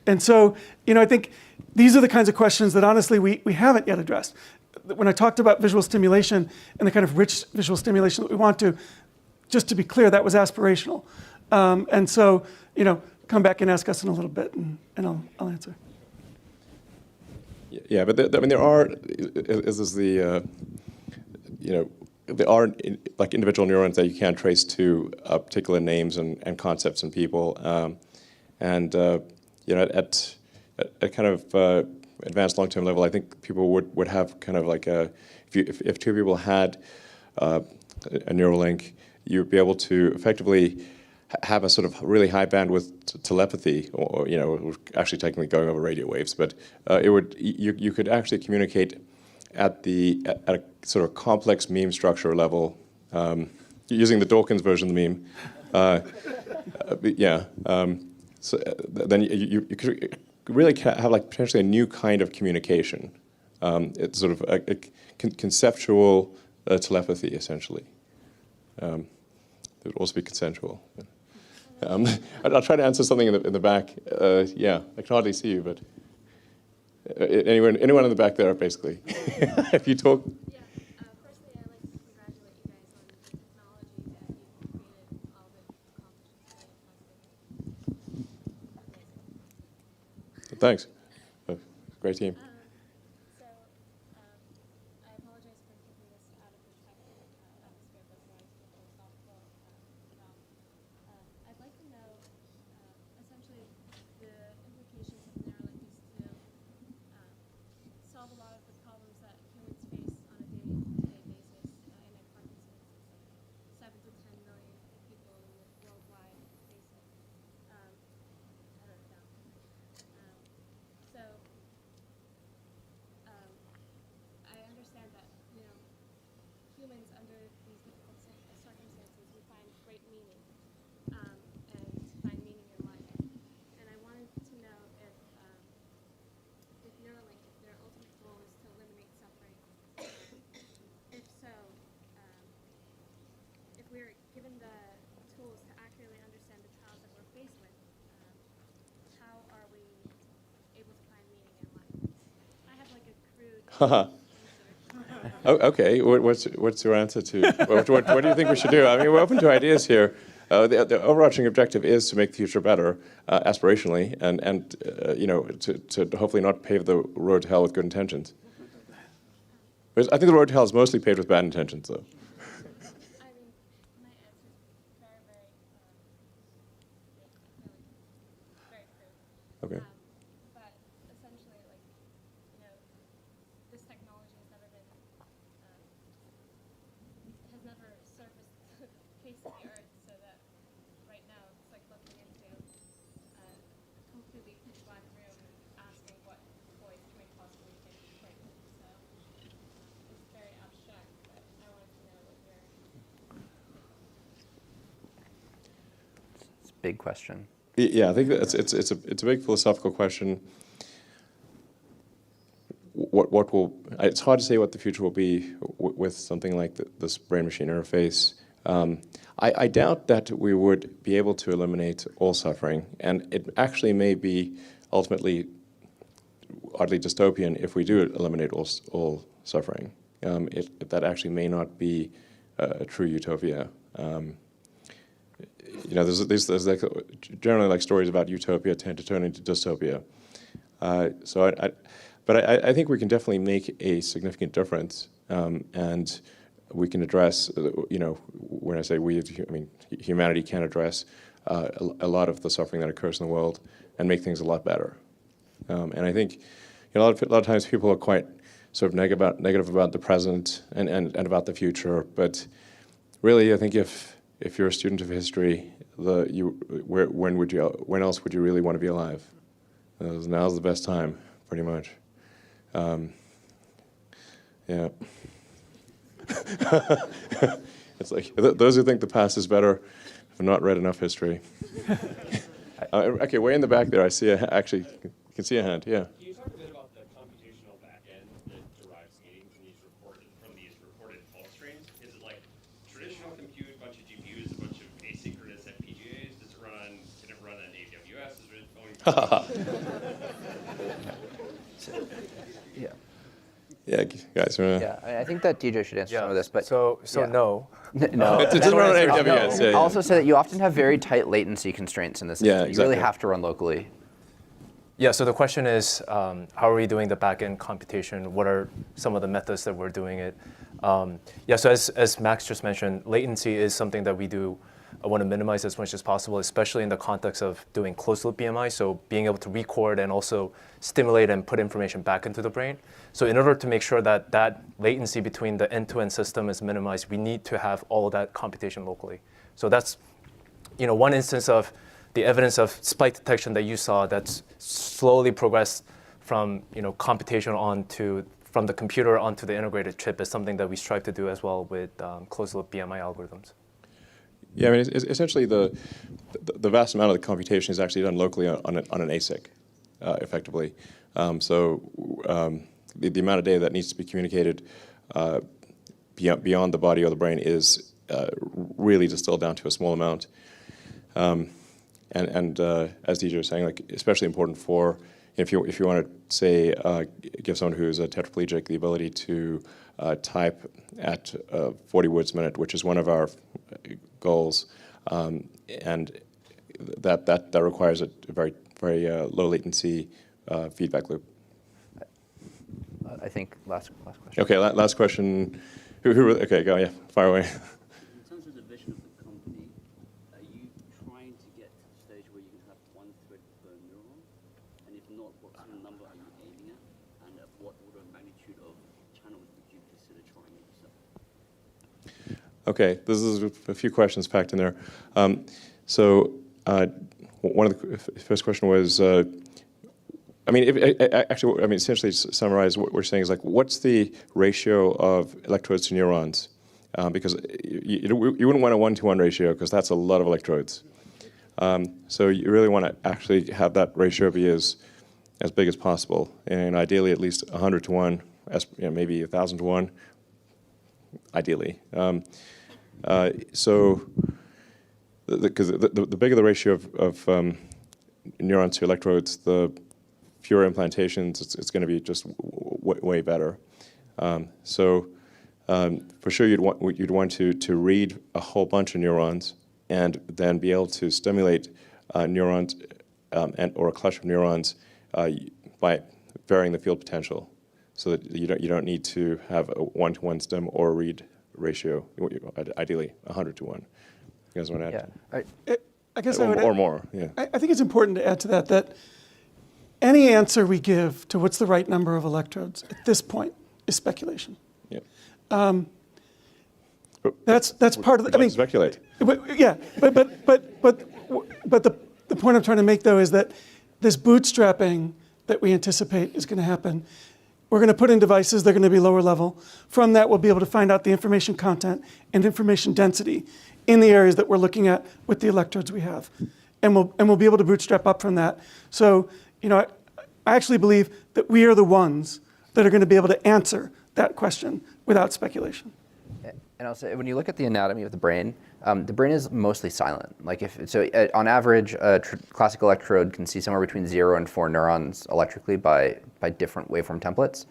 And so, I think these are the kinds of questions that honestly we haven't yet addressed. When I talked about visual stimulation and the kind of rich visual stimulation that we want to, just to be clear, that was aspirational. And so, come back and ask us in a little bit, and I'll answer. Yeah, but there are, there are like individual neurons that you can trace to particular names and concepts and people, at kind of advanced long-term level, I think people would have kind of like if two people had a Neuralink, you'd be able to effectively have a sort of really high bandwidth telepathy, or actually technically going over radio waves, but you could actually communicate at a sort of complex meme structure level, using the Dawkins version of the meme. So then you could really have like potentially a new kind of communication. It's sort of a conceptual telepathy, essentially. It would also be consensual. I'll try to answer something in the back. Yeah, I can hardly see you, but anyone in the back there, basically. If you talk. Yeah, firstly, I'd like to congratulate you guys on the technology that you've created, all the accomplishments. Thanks. Great team. So, I apologize for keeping this out of the tech atmosphere, but I wanted to get philosophical realm. I'd like to know, essentially, the implications of Neuralink is to solve a lot of the problems that humans face on a day-to-day basis. In Parkinson's, it's like 7 to 10 million people worldwide face it. I wrote it down. So, I understand that, humans under these difficult circumstances, we find great meaning, and find meaning in life. And I wanted to know if Neuralink, if their ultimate goal is to eliminate suffering. If so, if we're given the tools to accurately understand the trials that we're faced with, how are we able to find meaning in life? I have like a crude answer. Okay, what's your answer to what do you think we should do? I mean, we're open to ideas here. The overarching objective is to make the future better, aspirationally, and to hopefully not pave the road to hell with good intentions. Because I think the road to hell is mostly paved with bad intentions, though. I mean, my answer is very, very, very crude. Okay. But essentially, this technology has never been, has never surfaced the face of the earth, so that right now it's like looking into a completely pitch black room and asking what voice can we possibly think right now. So it's very abstract, but I wanted to know what your big question. Yeah, I think that it's a big philosophical question. What will, it's hard to say what the future will be with something like this brain-machine interface. I doubt that we would be able to eliminate all suffering, and it actually may be ultimately oddly dystopian if we do eliminate all suffering. That actually may not be a true utopia. You know, there's like, generally like stories about utopia tend to turn into dystopia. But I think we can definitely make a significant difference, and we can address, you know, when I say we, I mean humanity can address a lot of the suffering that occurs in the world and make things a lot better. And I think, you know, a lot of times people are quite sort of negative about the present and about the future, but really I think if you're a student of history, when else would you really want to be alive? Now's the best time, pretty much. Yeah. It's like, those who think the past is better have not read enough history. Okay, way in the back there, I see actually, you can see a hand, yeah. Can you talk a bit about the computational backend that derives gain from these reported pulse streams? Is it like traditional compute, a bunch of GPUs, a bunch of asynchronous FPGAs? Can it run on AWS? Is it Yeah. Yeah, guys. Yeah, I think that DJ should answer some of this, but so yeah. no. No. It doesn't run on AWS. I'll also say that you often have very tight latency constraints in this system. Yeah, exactly. You really have to run locally. Yeah, so the question is, how are we doing the backend computation? What are some of the methods that we're doing it? Yeah, so as Max just mentioned, latency is something that we do want to minimize as much as possible, especially in the context of doing closed-loop BMI, so being able to record and also stimulate and put information back into the brain. So in order to make sure that that latency between the end-to-end system is minimized, we need to have all of that computation locally. So that's, you know, one instance of the evidence of spike detection that you saw that's slowly progressed from, you know, computation from the computer onto the integrated chip is something that we strive to do as well with closed-loop BMI algorithms. Yeah, I mean, essentially the vast amount of the computation is actually done locally on an ASIC, effectively. The amount of data that needs to be communicated beyond the body or the brain is really distilled down to a small amount. And as DJ was saying, like, especially important for if you want to say give someone who's a tetraplegic the ability to type at 40 words a minute, which is one of our goals, and that requires a very low latency feedback loop. I think last question. Okay, last question. Okay, go, yeah, fire away. In terms of the vision of the company, are you trying to get to the stage where you can have one thread per neuron? And if not, what kind of number are you aiming at? And at what order of magnitude of channels would you consider trying it yourself? Okay, this is a few questions packed in there. One of the first question was, essentially to summarize what we're saying is like, what's the ratio of electrodes to neurons? Because you wouldn't want a 1-to-1 ratio because that's a lot of electrodes. So you really want to actually have that ratio be as big as possible, and ideally at least 100-to-1, maybe 1,000-to-1, ideally. Because the bigger the ratio of neurons to electrodes, the fewer implantations, it's going to be just way better. For sure, you'd want to read a whole bunch of neurons and then be able to stimulate neurons or a cluster of neurons by varying the field potential, so that you don't need to have a 1-to-1 stim or read ratio. Ideally, 100-to-1. You guys want to add? Yeah. I guess I would or more. Yeah. I think it's important to add to that any answer we give to what's the right number of electrodes at this point is speculation. Yeah. That's part of the. I mean, speculate. But the point I'm trying to make though is that this bootstrapping that we anticipate is going to happen. We're going to put in devices, they're going to be lower level. From that, we'll be able to find out the information content and information density in the areas that we're looking at with the electrodes we have. and we'll be able to bootstrap up from that. So, I actually believe that we are the ones that are going to be able to answer that question without speculation. And I'll say, when you look at the anatomy of the brain is mostly silent. On average, a classic electrode can see somewhere between 0 and 4 neurons electrically by different waveform templates.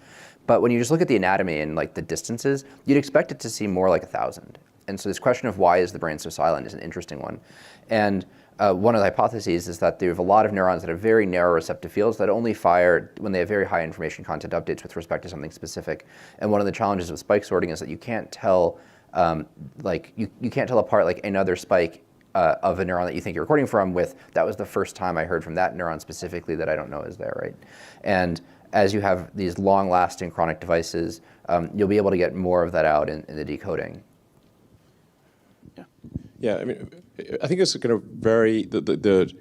But when you just look at the anatomy and the distances, you'd expect it to see more like 1,000. And so this question of why is the brain so silent is an interesting one. And one of the hypotheses is that there are a lot of neurons that have very narrow receptive fields that only fire when they have very high information content updates with respect to something specific. And one of the challenges with spike sorting is that you can't tell, you can't tell apart another spike of a neuron that you think you're recording from with, that was the first time I heard from that neuron specifically that I don't know is there, right? And as you have these long-lasting chronic devices, you'll be able to get more of that out in the decoding. Yeah, I think it's going to vary. The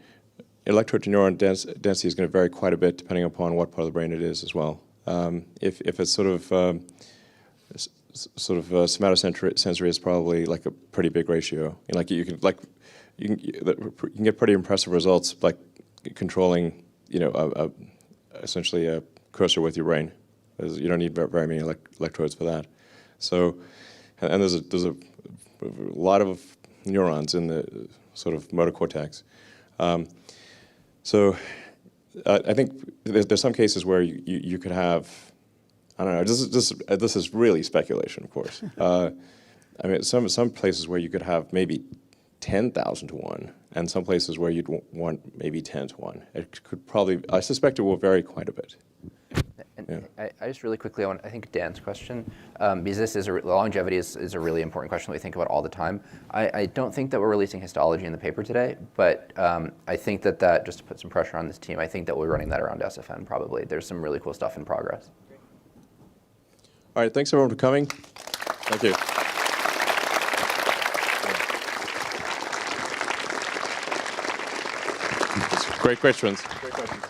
electrode to neuron density is going to vary quite a bit depending upon what part of the brain it is as well. If it's sort of somatosensory is probably a pretty big ratio. You can get pretty impressive results controlling essentially a cursor with your brain. You don't need very many electrodes for that. So, and there's a lot of neurons in the sort of motor cortex. So I think there's some cases where you could have, I don't know, this is really speculation, of course. Some places where you could have maybe 10,000 to 1, and some places where you'd want maybe 10 to 1. It could probably, I suspect it will vary quite a bit. And I just really quickly, I think Dan's question, because longevity is a really important question that we think about all the time. I don't think that we're releasing histology in the paper today, but I think that just to put some pressure on this team, I think that we're running that around SFN probably. There's some really cool stuff in progress. All right, thanks everyone for coming. Thank you. Great questions. Great questions.